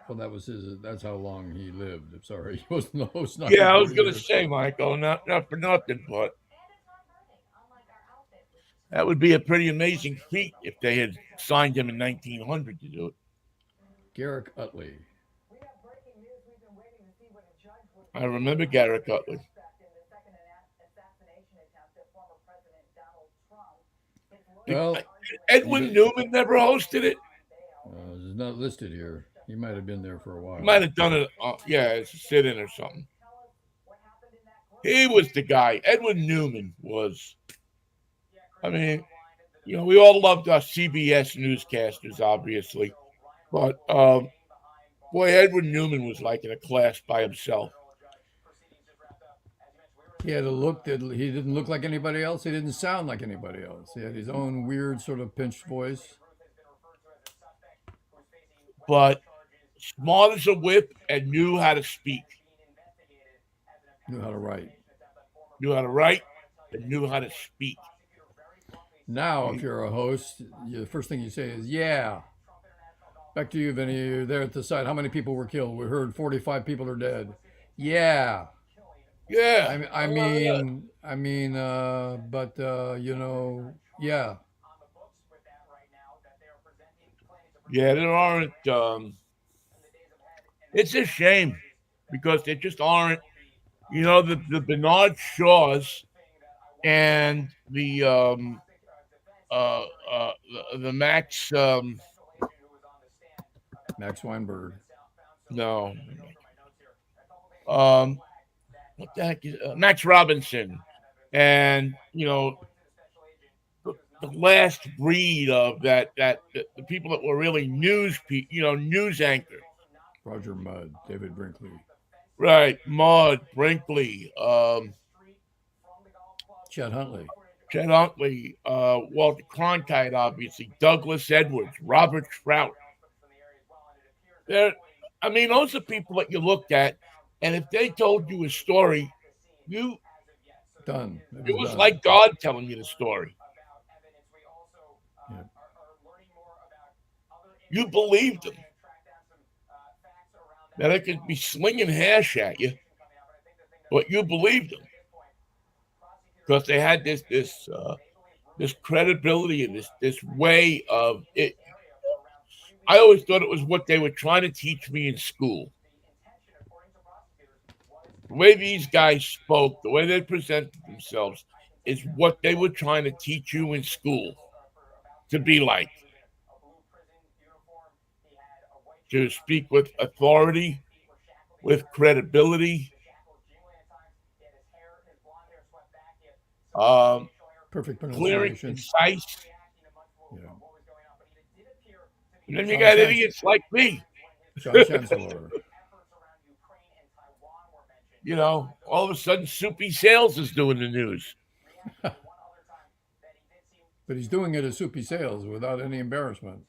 B: Well, that was his. That's how long he lived. I'm sorry, he wasn't the host
A: Yeah, I was
B: 94
A: going to
B: years.
A: say, Michael, not for nothing, but that would be a pretty amazing feat if they had signed him in 1900 to do it.
B: Garrick Utley.
A: I remember Garrett Cutler.
B: Well,
A: Edwin Newman never hosted it.
B: it's not listed here. He might have been there for a
A: He
B: while.
A: might have done it, as a sit-in or something. He was the guy. Edwin Newman was. I mean, we all loved our CBS newscasters, obviously, but boy, Edwin Newman was like in a class by himself.
B: He had a look that he didn't look like anybody else. He didn't sound like anybody else. He had his own weird sort of pinched voice.
A: But smart as a whip and knew how to speak.
B: Knew how to write.
A: Knew how to write and knew how to speak.
B: Now, if you're a host, the first thing you say is, yeah. Back to you, Vinnie. You're there at the site. How many people were killed? We heard 45 people are dead. Yeah.
A: Yeah.
B: But yeah.
A: Yeah, there aren't. It's a shame because there just aren't. The Bernard Shaws and the Max.
B: Max Weinberg.
A: No. What the heck is Max Robinson, and the last breed of the people that were really news anchors.
B: Roger Mudd, David Brinkley.
A: Right, Mudd, Brinkley,
B: Chet Huntley.
A: Walter Cronkite, obviously, Douglas Edwards, Robert Trout. Those are people that you looked at, and if they told you a story,
B: done.
A: It was
B: done.
A: like God telling you the story.
B: Yeah.
A: You believed them. Now they could be slinging hash at you, but you believed them because they had this credibility and this way of it. I always thought it was what they were trying to teach me in school. The way these guys spoke, the way they presented themselves, is what they were trying to teach you in school to be like, to speak with authority, with credibility, um,
B: Perfect
A: clear and
B: pronunciation.
A: concise.
B: Yeah.
A: And then you
B: John
A: got
B: Chan-
A: idiots like me.
B: John Chancellor.
A: All of a sudden, Soupy Sales is doing the news.
B: But he's doing it as Soupy Sales without any embarrassment.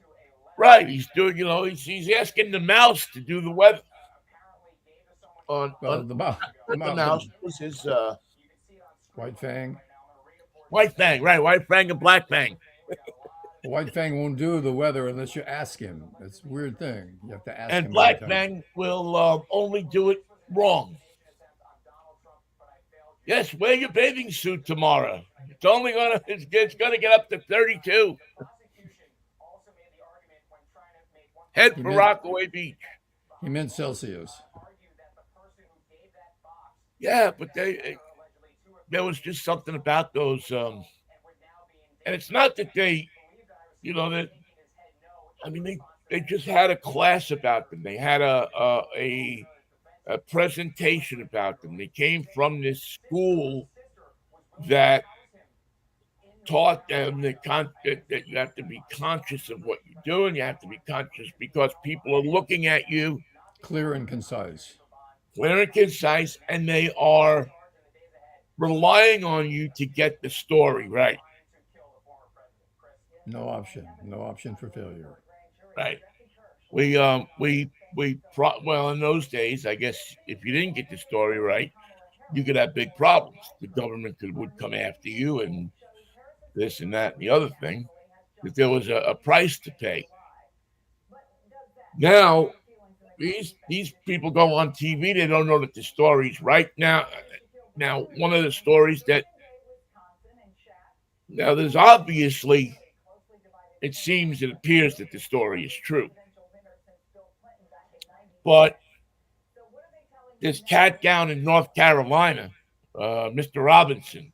A: Right. He's doing, he's asking the mouse to do the weather on
B: Well, the,
A: the mouse was his
B: White Fang.
A: White Fang, right? White Fang and Black Fang.
B: White Fang won't do the weather unless you ask him. It's a weird thing. You have to ask
A: And
B: him every
A: Black
B: time.
A: Fang will only do it wrong. Yes, wear your bathing suit tomorrow. It's gonna get up to 32. Head
B: He
A: for
B: meant
A: Rockaway Beach.
B: he meant Celsius.
A: Yeah, but there was just something about those, and it's not that that I mean they just had a class about them. They had a presentation about them. They came from this school that taught them that you have to be conscious of what you're doing. You have to be conscious because people are looking at you,
B: Clear and concise.
A: clear and concise, and they are relying on you to get the story right.
B: No option. No option for failure.
A: Right. Well, in those days, I guess if you didn't get the story right, you could have big problems. The government would come after you and this and that and the other thing, that there was a price to pay. Now, these people go on TV, they don't know that the story's right. Now one of the stories that now there's obviously it appears that the story is true. But this cat down in North Carolina, Mr. Robinson,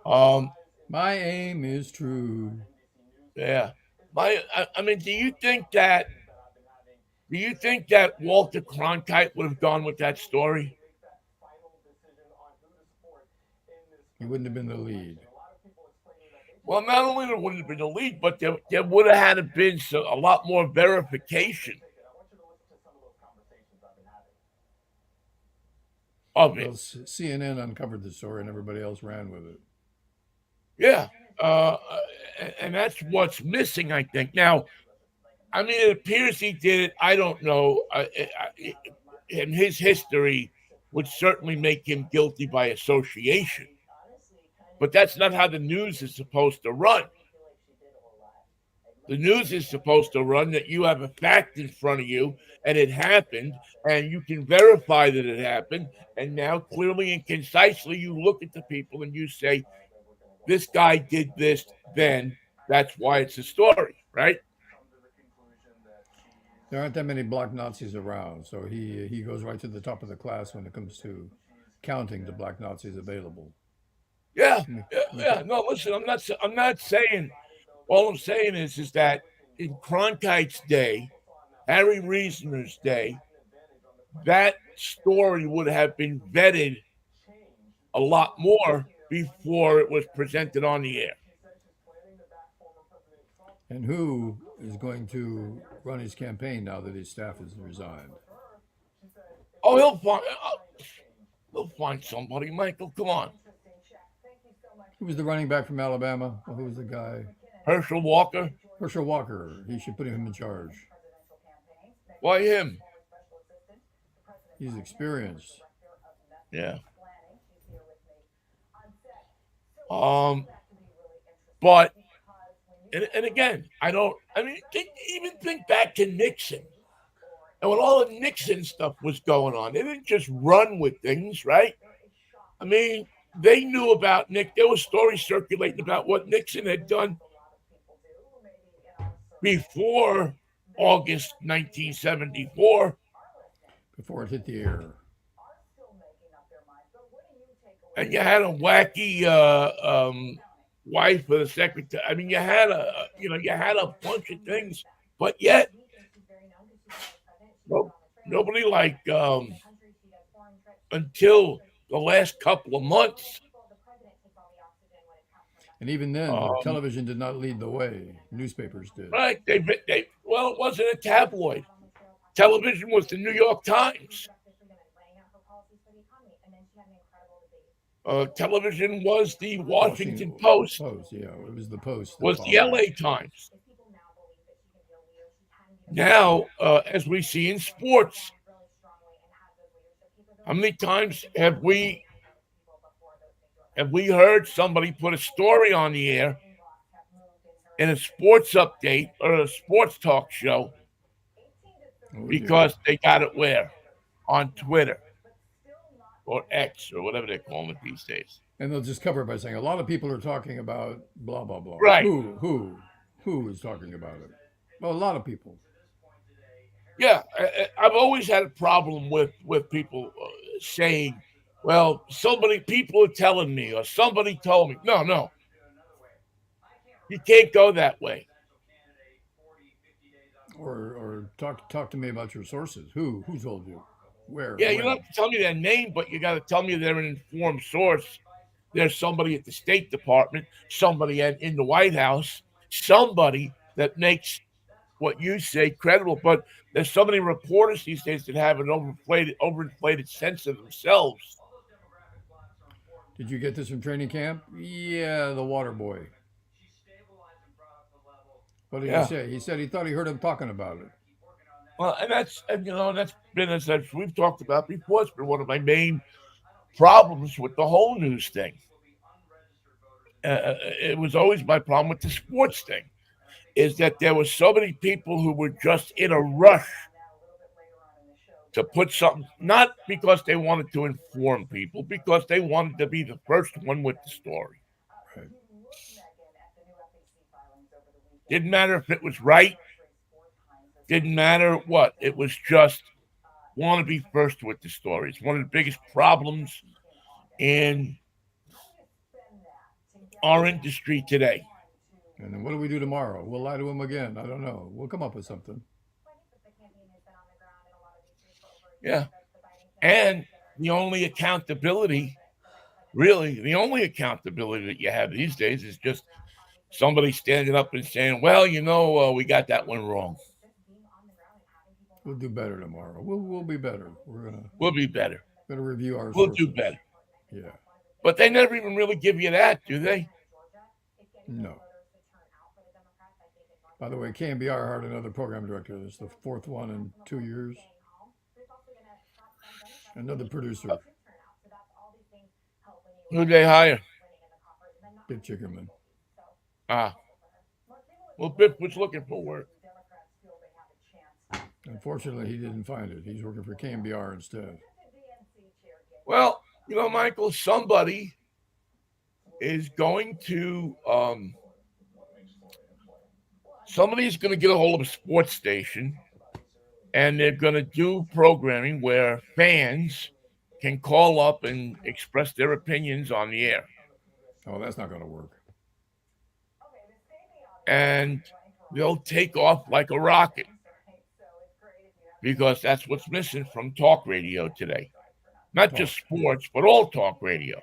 A: um,
B: My aim is true.
A: yeah. I mean, do you think that Walter Cronkite would have gone with that story?
B: He wouldn't have been the lead.
A: Well, not only would it have been the lead, but there would have had to been a lot more verification of
B: Well,
A: it.
B: CNN uncovered the story and everybody else ran with it.
A: Yeah, and that's what's missing, I think. Now, I mean, it appears he did it. I don't know. And his history would certainly make him guilty by association. But that's not how the news is supposed to run. The news is supposed to run that you have a fact in front of you and it happened and you can verify that it happened. And now, clearly and concisely, you look at the people and you say, this guy did this then. That's why it's a story, right?
B: There aren't that many black Nazis around, so he goes right to the top of the class when it comes to counting the black Nazis available.
A: Yeah,
B: Me-
A: yeah,
B: me-
A: yeah. No, listen, I'm not saying. All I'm saying is that in Cronkite's day, Harry Reasoner's day, that story would have been vetted a lot more before it was presented on the air.
B: And who is going to run his campaign now that his staff has resigned?
A: Oh, he'll find somebody, Michael. Come on,
B: Who was the running back from Alabama? Who was the guy?
A: Herschel Walker.
B: Herschel Walker. He should put him in charge.
A: Why him?
B: He's experienced.
A: Yeah. Um, but and again, I don't. I mean, even think back to Nixon, and when all the Nixon stuff was going on, they didn't just run with things, right? I mean, they knew about Nick. There was stories circulating about what Nixon had done before August 1974,
B: before it hit the air.
A: and you had a wacky wife of the secretary. I mean, you had a bunch of things, but yet no, nobody until the last couple of months.
B: And even then,
A: Um,
B: television did not lead the way. Newspapers did.
A: right? Well, it wasn't a tabloid. Television was the New York Times. Television was the Washington
B: Washington
A: Post,
B: Post, yeah, it was the Post that
A: was the
B: followed.
A: LA Times. Now, as we see in sports, how many times have we heard somebody put a story on the air in a sports update or a sports talk show
B: Oh dear.
A: because they got it where? On Twitter or X or whatever they're calling it these days.
B: And they'll just cover it by saying a lot of people are talking about blah blah blah.
A: Right.
B: Who is talking about it? Well, a lot of people.
A: Yeah, I've always had a problem with people saying, "Well, people are telling me, or somebody told me." No, no, you can't go that way.
B: Or talk to me about your sources. Who told you? Where?
A: Yeah, you don't
B: When?
A: have to tell me their name, but you got to tell me they're an informed source. There's somebody at the State Department, somebody in the White House, somebody that makes what you say credible. But there's so many reporters these days that have an overinflated sense of themselves.
B: Did you get this from training camp? Yeah, the water boy. What did he
A: Yeah.
B: say? He said he thought he heard him talking about it.
A: Well, that's been as we've talked about before. It's been one of my main problems with the whole news thing. It was always my problem with the sports thing is that there were so many people who were just in a rush to put something, not because they wanted to inform people, because they wanted to be the first one with the story.
B: Right.
A: Didn't matter if it was right, didn't matter what. It was just want to be first with the story. It's one of the biggest problems in our industry today.
B: And then what do we do tomorrow? We'll lie to him again. I don't know. We'll come up with something.
A: Yeah. And the only accountability, really, the only accountability that you have these days is just somebody standing up and saying, well, we got that one wrong.
B: We'll do better tomorrow. We'll be better. We're
A: We'll be better.
B: gonna review our
A: We'll do
B: sources.
A: better.
B: Yeah.
A: But they never even really give you that, do they?
B: No. By the way, KMBR hired another program director. This is the fourth one in 2 years. Another producer,
A: Who'd they hire?
B: Biff Chickerman.
A: Ah, well, Biff was looking for work.
B: Unfortunately, he didn't find it. He's working for KMBR instead.
A: Well, Michael, is going to, somebody's going to get a hold of a sports station and they're going to do programming where fans can call up and express their opinions on the air.
B: Oh, that's not going to work.
A: And they'll take off like a rocket because that's what's missing from talk radio today. Not just sports, but all talk radio.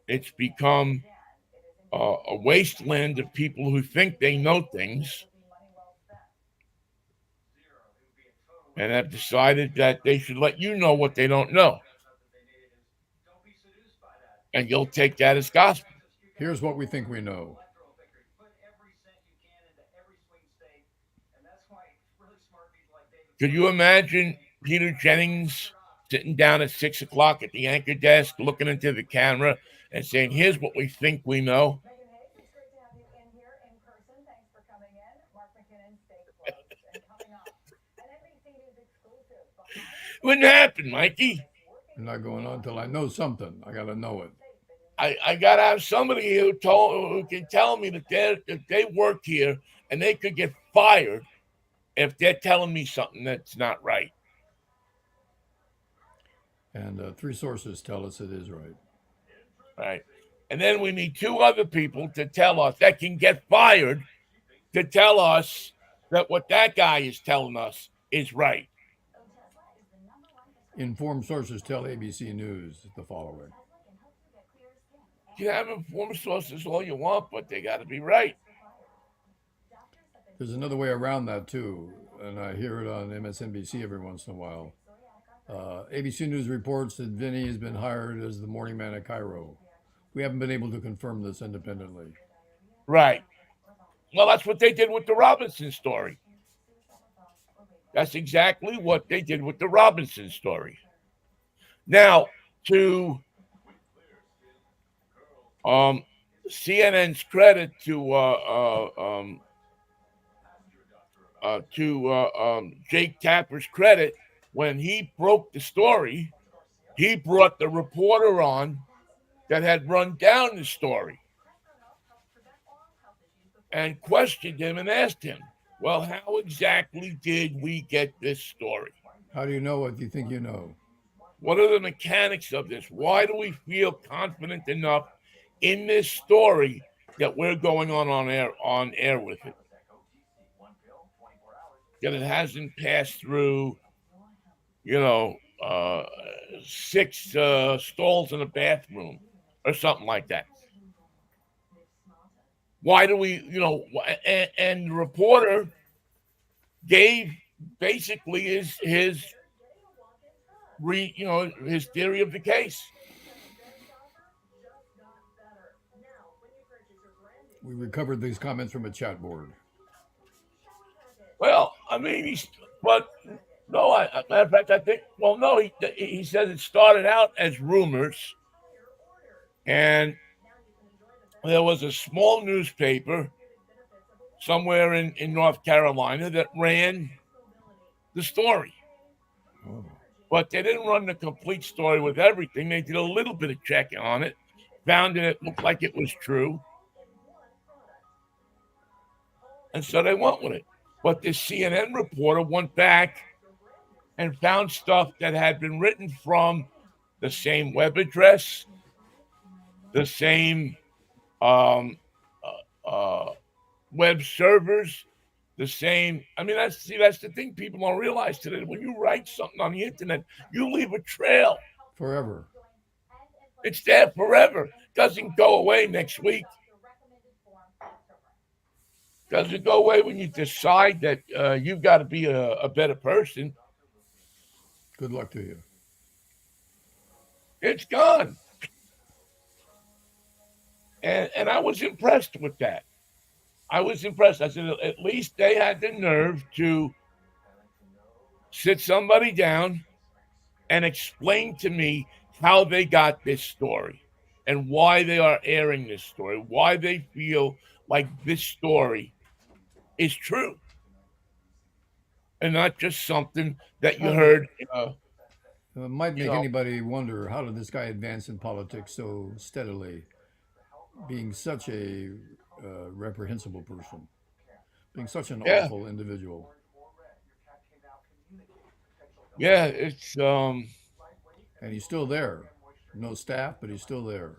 A: It's become a wasteland of people who think they know things and have decided that they should let you know what they don't know. And you'll take that as gospel.
B: Here's what we think we know.
A: Could you imagine Peter Jennings sitting down at 6 o'clock at the anchor desk, looking into the camera and saying, here's what we think we know? Wouldn't happen, Mikey.
B: I'm not going on until I know something. I got to know it.
A: I got to have somebody who can tell me that they work here and they could get fired if they're telling me something that's not right.
B: And three sources tell us it is right.
A: Right. And then we need two other people to tell us that can get fired to tell us that what that guy is telling us is right.
B: Informed sources tell ABC News the following.
A: You have informed sources all you want, but they got to be right.
B: There's another way around that too, and I hear it on MSNBC every once in a while. ABC News reports that Vinnie has been hired as the morning man at Cairo. We haven't been able to confirm this independently.
A: Right. Well, that's what they did with the Robinson story. That's exactly what they did with the Robinson story. Now, to CNN's credit, to Jake Tapper's credit, when he broke the story, he brought the reporter on that had run down the story and questioned him and asked him, well, how exactly did we get this story?
B: How do you know what you think you know?
A: What are the mechanics of this? Why do we feel confident enough in this story that we're going on air with it? That it hasn't passed through, 6 stalls in a bathroom or something like that. Why do we, and the reporter gave basically his theory of the case.
B: We recovered these comments from a chat board.
A: Well, I mean, matter of fact, I think, well, no, he says it started out as rumors, and there was a small newspaper somewhere in North Carolina that ran the story.
B: Oh.
A: But they didn't run the complete story with everything. They did a little bit of checking on it, found that it looked like it was true, and so they went with it. But the CNN reporter went back and found stuff that had been written from the same web address, the same web servers, the same. I mean, that's the thing people don't realize today. When you write something on the internet, you leave a trail
B: forever.
A: It's there forever. Doesn't go away next week. Doesn't go away when you decide that you've got to be a better person.
B: Good luck to you.
A: It's gone. And I was impressed with that. I was impressed. I said, at least they had the nerve to sit somebody down and explain to me how they got this story and why they are airing this story, why they feel like this story is true and not just something that you heard.
B: It might make anybody wonder, how did this guy advance in politics so steadily, being such a reprehensible person, being such an awful individual.
A: Yeah, it's
B: and he's still there. No staff, but he's still there.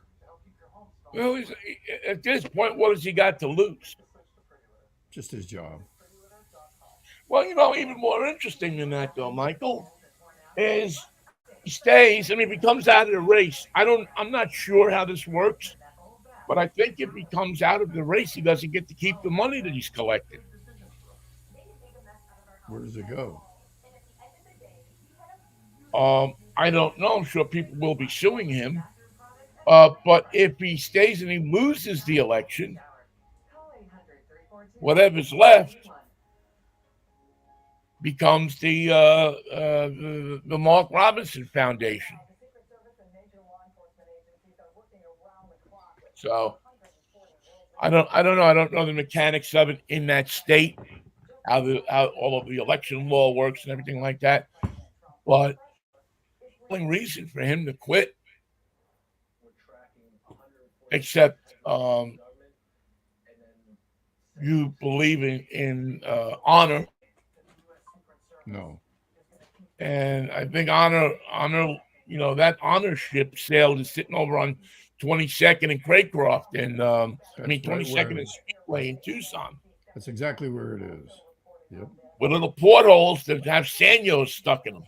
A: Well, at this point, what has he got to lose?
B: Just his job.
A: Well, even more interesting than that, though, Michael, is he stays. I mean, if he comes out of the race, I'm not sure how this works, but I think if he comes out of the race, he doesn't get to keep the money that he's collecting.
B: Where does it go?
A: I don't know. I'm sure people will be suing him. But if he stays and he loses the election, whatever's left becomes the Mark Robinson Foundation. So I don't know. I don't know the mechanics of it in that state, how all of the election law works and everything like that. But the only reason for him to quit except you believe in honor,
B: No.
A: and I think honor, that honor ship sailed is sitting over on 22nd and Craycroft, and I
B: That's
A: mean
B: right
A: 22nd
B: where.
A: and Speedway in Tucson,
B: That's exactly where it is. Yep.
A: with little portholes that have sanyos stuck in them.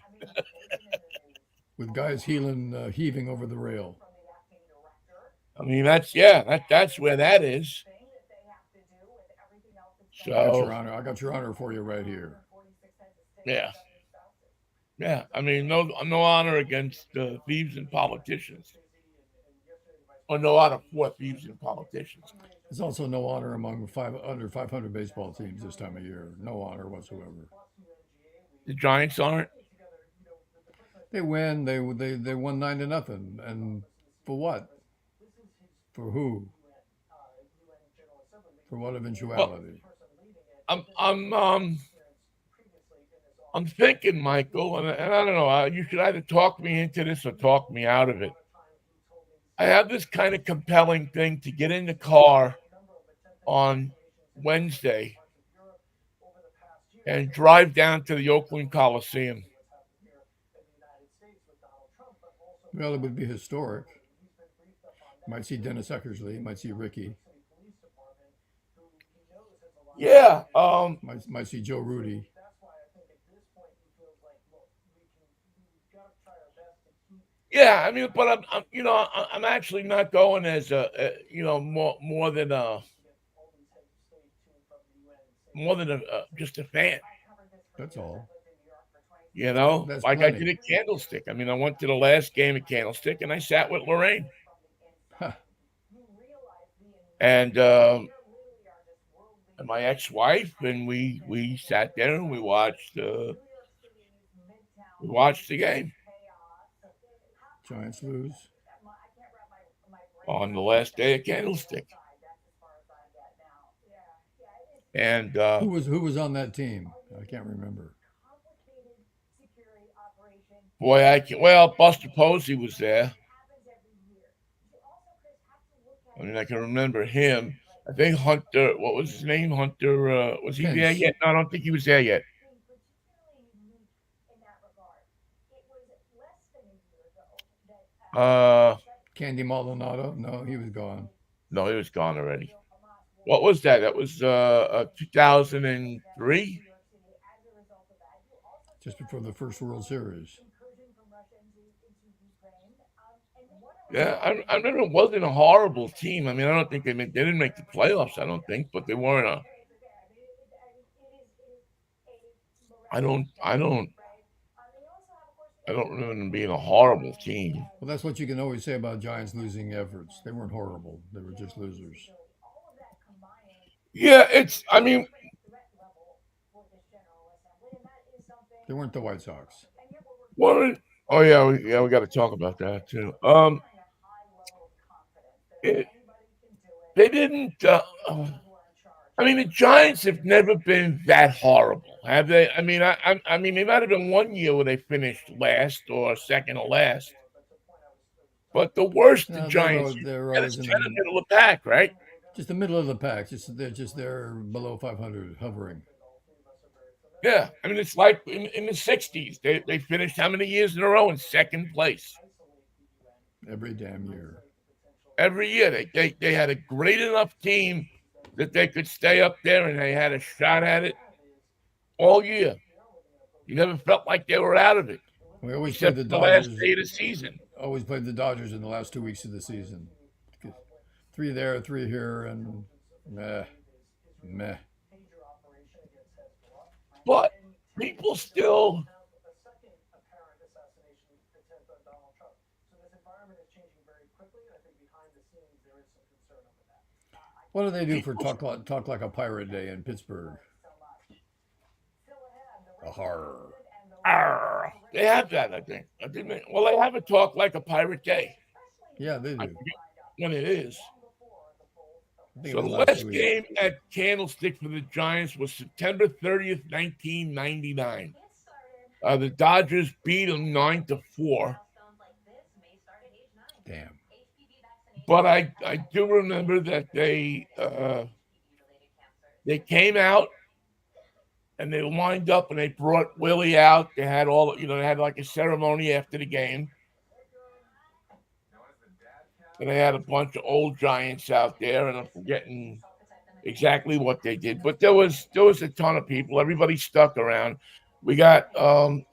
B: With guys heaving over the rail.
A: I mean, that's where that is.
B: I got
A: So
B: your honor. I got your honor for you right here.
A: yeah, yeah. I mean, no honor against thieves and politicians, or no honor for thieves and politicians.
B: There's also no honor among under 500 baseball teams this time of year. No honor whatsoever.
A: The Giants aren't.
B: They win. They won 9-0, and for what? For who? For what
A: Well,
B: eventuality?
A: I'm I'm um I'm thinking, Michael, and I don't know. You should either talk me into this or talk me out of it. I have this kind of compelling thing to get in the car on Wednesday and drive down to the Oakland Coliseum.
B: Well, it would be historic. You might see Dennis Eckersley. You might see Ricky.
A: Yeah,
B: Might see Joe Rudy.
A: yeah. I mean, but I'm actually not going as more than just a fan.
B: That's all. That's
A: Like I
B: plenty.
A: did at Candlestick. I mean, I went to the last game at Candlestick and I sat with Lorraine
B: Ha,
A: and my ex-wife, and we sat there and we watched the game
B: Giants lose.
A: on the last day of Candlestick. And
B: Who was on that team? I can't remember.
A: boy, well, Buster Posey was there. I mean, I can remember him. I think Hunter. What was his name? Hunter. Was he there
B: Pence.
A: yet? No, I don't think he was there yet. Uh,
B: Candy Maldonado. No, he was gone.
A: no, he was gone already. What was that? That was 2003.
B: Just before the first World Series.
A: Yeah, I remember it wasn't a horrible team. I mean, I don't think they didn't make the playoffs. I don't think, but they weren't a. I don't I don't remember them being a horrible team.
B: Well, that's what you can always say about Giants losing efforts. They weren't horrible. They were just losers.
A: Yeah, it's. I mean,
B: They weren't the White Sox.
A: what? Oh yeah, we got to talk about that too. It, they didn't. I mean, the Giants have never been that horrible, have they? I mean, I mean, they might have been one year where they finished last or second or last, but the worst the
B: No,
A: Giants,
B: they're
A: and it's
B: always in
A: kind of
B: the
A: middle of the pack, right?
B: just the middle of the pack. They're below 500, hovering
A: Yeah, I mean, it's like in the '60s, they finished how many years in a row in second place
B: every damn year.
A: every year. They had a great enough team that they could stay up there, and they had a shot at it all year. You never felt like they were out of it,
B: We always played
A: except
B: the
A: for the last
B: Dodgers.
A: day of the season.
B: Always played the Dodgers in the last 2 weeks of the season. Three there, three here, and meh, meh.
A: But people still,
B: What do they do for
A: people,
B: talk like a pirate day in Pittsburgh? A horror.
A: they have that. I think. I think. Well, they have a talk like a pirate day.
B: Yeah, they
A: I
B: do.
A: forget when it is.
B: I think it
A: So
B: was
A: the
B: last
A: last
B: week.
A: game at Candlestick for the Giants was September 30th, 1999. The Dodgers beat them 9-4.
B: Damn.
A: But I do remember that they came out and they lined up and they brought Willie out. They had they had like a ceremony after the game. And they had a bunch of old giants out there, and I'm forgetting exactly what they did. But there was a ton of people. Everybody stuck around. We got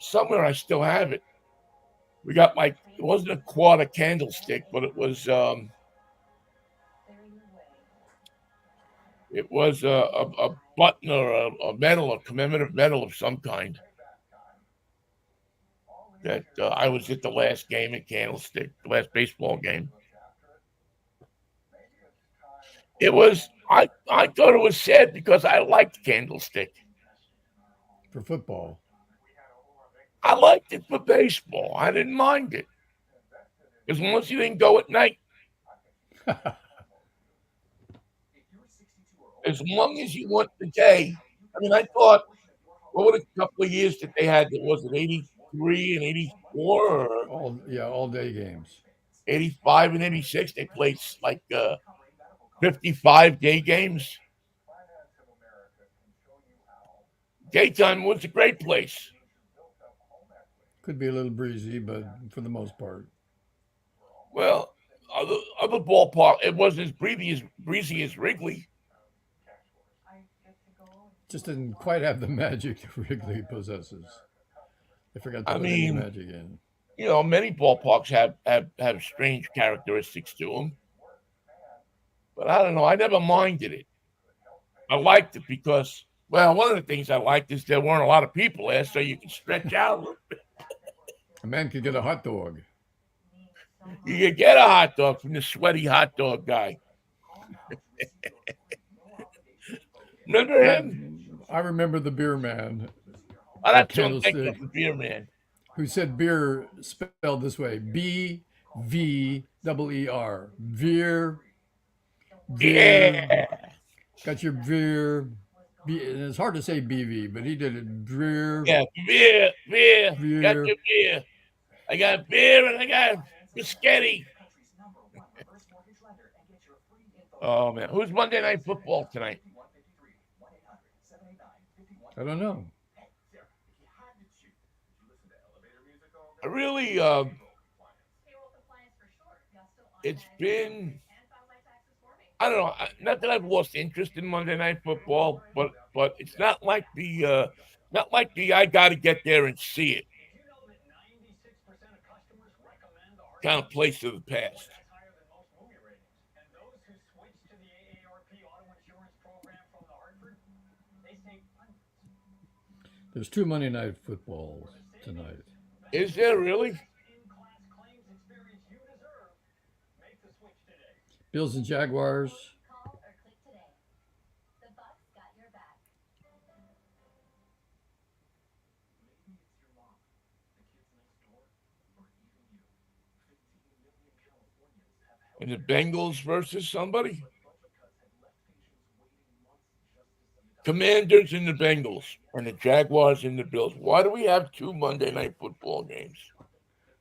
A: somewhere I still have it. We got like it wasn't a quarter candlestick, but it was a button or a medal, a commemorative medal of some kind. That I was at the last game at Candlestick, the last baseball game. I thought it was sad because I liked Candlestick.
B: For football.
A: I liked it for baseball. I didn't mind it as long as you didn't go at night. As long as you went the day. I mean, I thought what were the couple of years that they had? That was it 83 and 84 or
B: all day games.
A: 85 and 86. They played like 55 day games. Daytime was a great place.
B: Could be a little breezy, but for the most part.
A: Well, other ballpark, it wasn't as breezy as Wrigley.
B: Just didn't quite have the magic that Wrigley possesses. They forgot to
A: I
B: put any
A: mean,
B: magic in.
A: Many ballparks have strange characteristics to them. But I don't know. I never minded it. I liked it because, well, one of the things I liked is there weren't a lot of people there, so you could stretch out a little bit.
B: A man could get a hot dog.
A: You could get a hot dog from the sweaty hot dog guy. Remember him?
B: I remember the beer man.
A: Oh, that's what I'm thinking of, the beer man.
B: Who said beer spelled this way: BVEER. Veer.
A: Yeah.
B: Got your beer. It's hard to say BV, but he did it. Beer.
A: Yeah, beer. Got your beer. I got beer and I got biscotti. Oh man, who's Monday Night Football tonight?
B: I don't know.
A: I really, it's been, I don't know. Not that I've lost interest in Monday Night Football, but it's not like the I got to get there and see it kind of place of the past.
B: There's 2 Monday Night Footballs tonight.
A: Is there really?
B: Bills and Jaguars.
A: And the Bengals versus somebody? Commanders and the Bengals, and the Jaguars and the Bills. Why do we have 2 Monday Night Football games?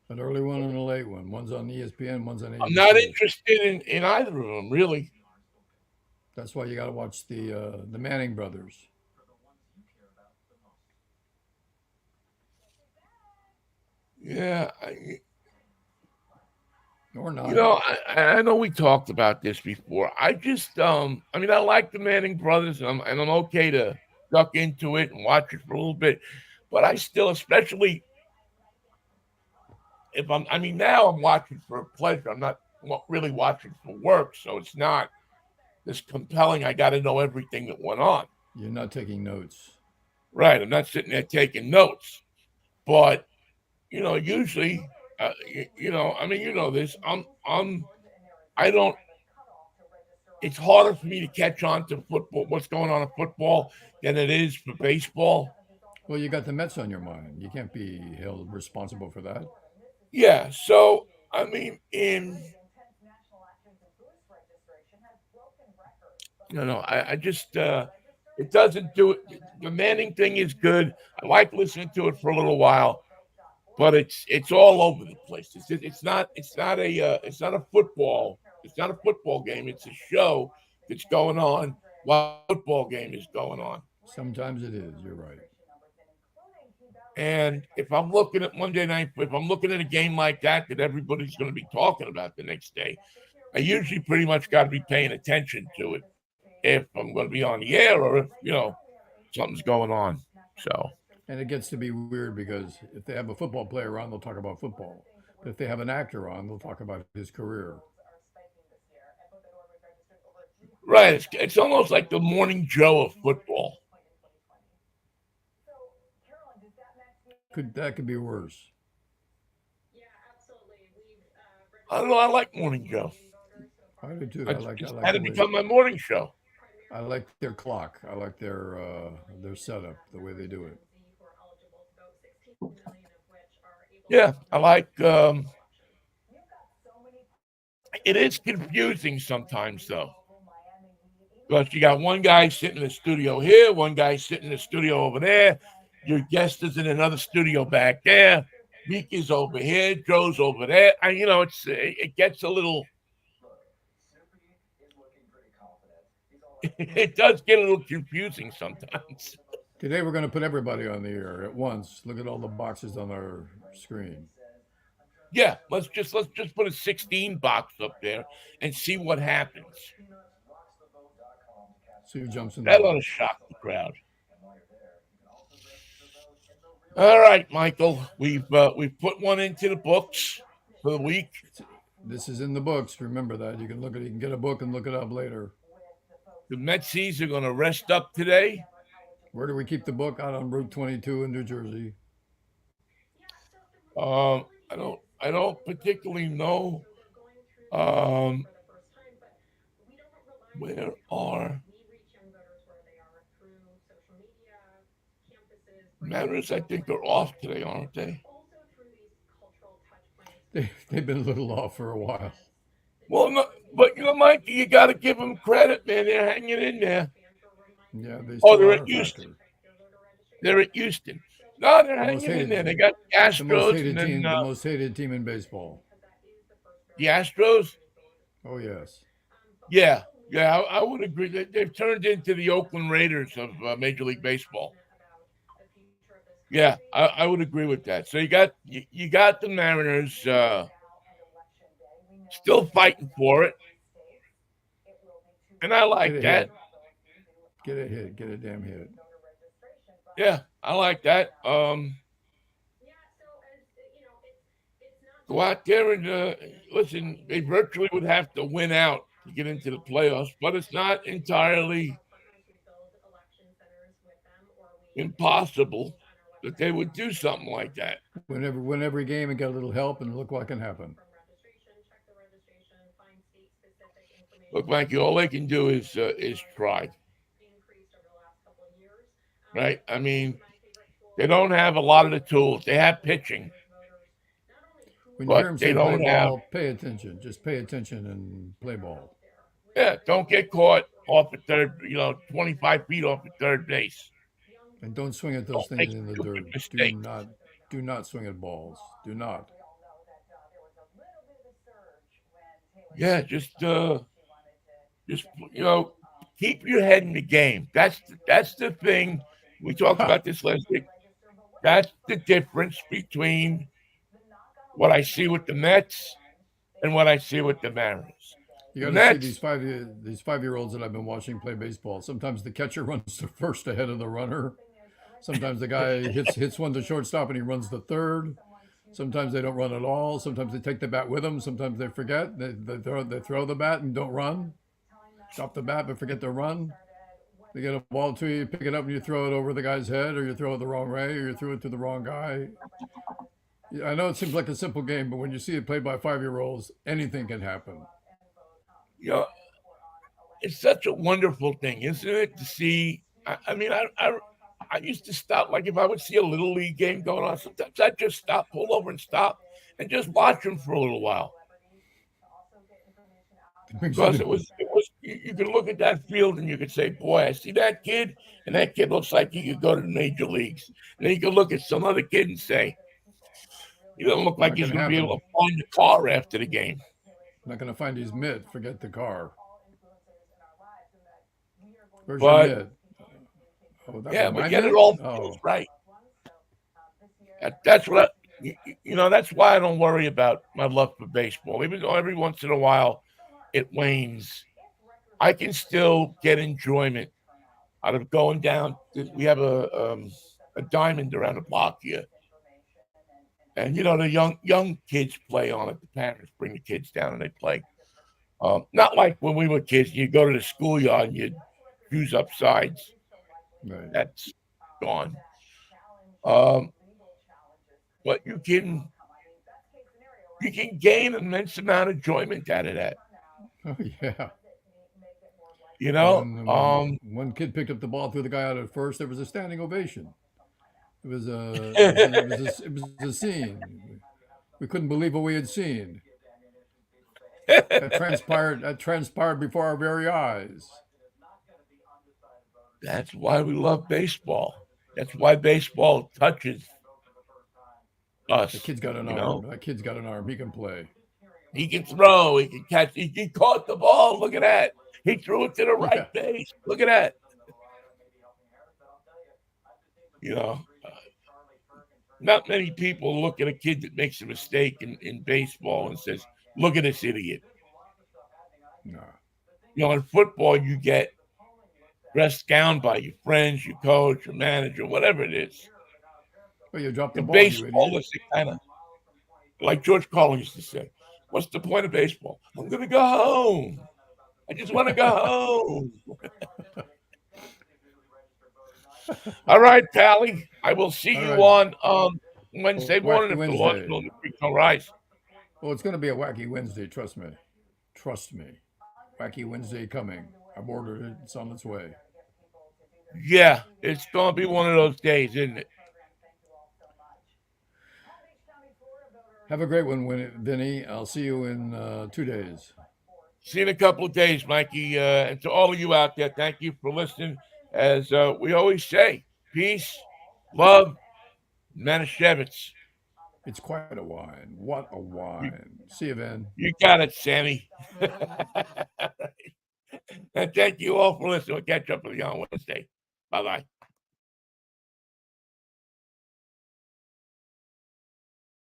B: An early one and a late one. One's on ESPN, one's on ABC.
A: I'm not interested in either of them, really.
B: That's why you got to watch the Manning brothers.
A: Yeah.
B: Or not.
A: I know we talked about this before. I just, I like the Manning brothers, and I'm okay to duck into it and watch it for a little bit. But I still, especially if now I'm watching for pleasure. I'm not really watching for work, so it's not this compelling. I got to know everything that went on.
B: You're not taking notes,
A: right? I'm not sitting there taking notes, but usually, this. I don't. It's harder for me to catch on to football, what's going on in football, than it is for baseball.
B: Well, you got the Mets on your mind. You can't be held responsible for that.
A: Yeah. So, I just, it doesn't do it. The Manning thing is good. I like listening to it for a little while, but it's all over the place. It's not a football It's not a football game. It's a show that's going on while the football game is going on.
B: Sometimes it is. You're right.
A: And if I'm looking at Monday night, if I'm looking at a game like that everybody's going to be talking about the next day, I usually pretty much got to be paying attention to it if I'm going to be on the air or if, something's going on. So,
B: And it gets to be weird because if they have a football player on, they'll talk about football. But if they have an actor on, they'll talk about his career.
A: right. It's almost like the morning Joe of football.
B: That could be worse.
A: I don't know. I like morning Joe.
B: I do too.
A: It's
B: I like
A: had
B: the
A: to
B: way
A: become my morning show.
B: I like their clock. I like their setup, the way they do it.
A: Yeah, I like. It is confusing sometimes though, because you got one guy sitting in the studio here, one guy sitting in the studio over there. Your guest is in another studio back there. Mikey's over here, Joe's over there. And it gets a little. It does get a little confusing sometimes.
B: Today we're going to put everybody on the air at once. Look at all the boxes on our screen.
A: Yeah, let's just put a 16 box up there and see what happens.
B: See who jumps in the
A: That ought to
B: box.
A: shock the crowd. All right, Michael, we've put one into the books for the week.
B: This is in the books. Remember that. You can get a book and look it up later.
A: The Metsies are going to rest up today.
B: Where do we keep the book? Out on Route 22 in New Jersey.
A: I don't particularly know. Um, where are Mariners? I think are off today, aren't they?
B: They've been a little off for a while.
A: Well, no, but Mikey, you got to give them credit, man. They're hanging in there.
B: Yeah, they
A: Oh,
B: still
A: they're
B: are
A: at
B: a
A: Houston.
B: factor.
A: They're at Houston. No, they're
B: The most
A: hanging in
B: hated,
A: there. They got the
B: the most
A: Astros, and
B: hated
A: then
B: team, the most hated team in baseball.
A: the Astros.
B: Oh yes.
A: Yeah, I would agree. They've turned into the Oakland Raiders of Major League Baseball. Yeah, I would agree with that. So you got the Mariners still fighting for it, and I
B: Get
A: like
B: a
A: that.
B: hit. Get a hit. Get a damn hit.
A: Yeah, I like that. Go out there and listen. They virtually would have to win out to get into the playoffs, but it's not entirely impossible that they would do something like that.
B: Win every game and get a little help, and look what can happen.
A: Look like all they can do is try, right? I mean, they don't have a lot of the tools. They have pitching,
B: When you hear
A: but
B: them
A: they
B: say play
A: don't have.
B: ball, pay attention. Just pay attention and play ball.
A: Yeah, don't get caught off at third. 25 feet off at third base.
B: And don't swing at those
A: Don't make
B: things in the
A: stupid
B: dirt.
A: mistakes.
B: Do not swing at balls. Do not.
A: Yeah, just keep your head in the game. That's the thing. We talked
B: Ha!
A: about this last week. That's the difference between what I see with the Mets and what I see with the Mariners.
B: You
A: The
B: got to see
A: Mets,
B: these 5 year olds that I've been watching play baseball. Sometimes the catcher runs to first ahead of the runner. Sometimes the guy hits one to shortstop and he runs to third. Sometimes they don't run at all. Sometimes they take the bat with them. Sometimes they forget. They throw the bat and don't run. Drop the bat but forget to run. They get a ball to you, pick it up and you throw it over the guy's head, or you throw it the wrong way, or you throw it to the wrong guy. I know it seems like a simple game, but when you see it played by 5 year olds, anything can happen.
A: you know, it's such a wonderful thing, isn't it? To see. I mean, I used to stop. Like if I would see a little league game going on, sometimes I'd just stop, pull over, and stop, and just watch them for a little while.
B: It brings you
A: Because
B: to,
A: it was you could look at that field and you could say, boy, I see that kid, and that kid looks like he could go to the major leagues. And then you could look at some other kid and say, he doesn't look like
B: not
A: he's
B: going to
A: going to be able
B: happen.
A: to find a car after the game.
B: Not going to find his mitt. Forget the car. Where's your
A: But
B: mitt? Oh, that was
A: yeah, but
B: my
A: get it
B: mitt?
A: all
B: Oh,
A: right. That's what that's why I don't worry about my love for baseball. Even though every once in a while it wanes, I can still get enjoyment out of going down. We have a diamond around the block here, and the young kids play on it. The parents bring the kids down and they play. Not like when we were kids. You go to the schoolyard and you fuse up sides.
B: right.
A: That's gone. Um, but you can gain an immense amount of enjoyment out of that.
B: Oh, yeah.
A: You
B: Well,
A: know,
B: when one kid picked up the ball, threw the guy out at first, there was a standing ovation. It was a scene. We couldn't believe what we had seen. That transpired before our very eyes.
A: that's why we love baseball. That's why baseball touches
B: The
A: us.
B: kid's got an
A: You
B: arm.
A: know,
B: That kid's got an arm. He can play.
A: he can throw, he can catch, he caught the ball. Look at that. He threw it to the right
B: Yeah.
A: base. Look at that. You know, not many people look at a kid that makes a mistake in baseball and says, "Look at this idiot."
B: No.
A: In football, you get dressed down by your friends, your coach, your manager, whatever it is.
B: Well, you dropped the
A: In
B: ball, you
A: baseball,
B: idiot.
A: it's kind of like George Carlin used to say, "What's the point of baseball? I'm going to go home. I just want to go home." All right, Pally. I will see
B: All
A: you
B: right.
A: on Wednesday morning
B: Wacky
A: if the Lord
B: Wednesday.
A: will, the creek don't rise.
B: Well, it's going to be a wacky Wednesday. Trust me. Trust me. Wacky Wednesday coming. I've ordered it. It's on its way.
A: Yeah, it's going to be one of those days, isn't it?
B: Have a great one, Vinny. I'll see you in 2 days.
A: See you in a couple of days, Mikey. And to all of you out there, thank you for listening. As we always say, peace, love, Manischewitz.
B: It's quite a wine. What a
A: You,
B: wine. See you, Vin.
A: you got it, Sammy. And thank you all for listening. We'll catch up with you on Wednesday. Bye bye.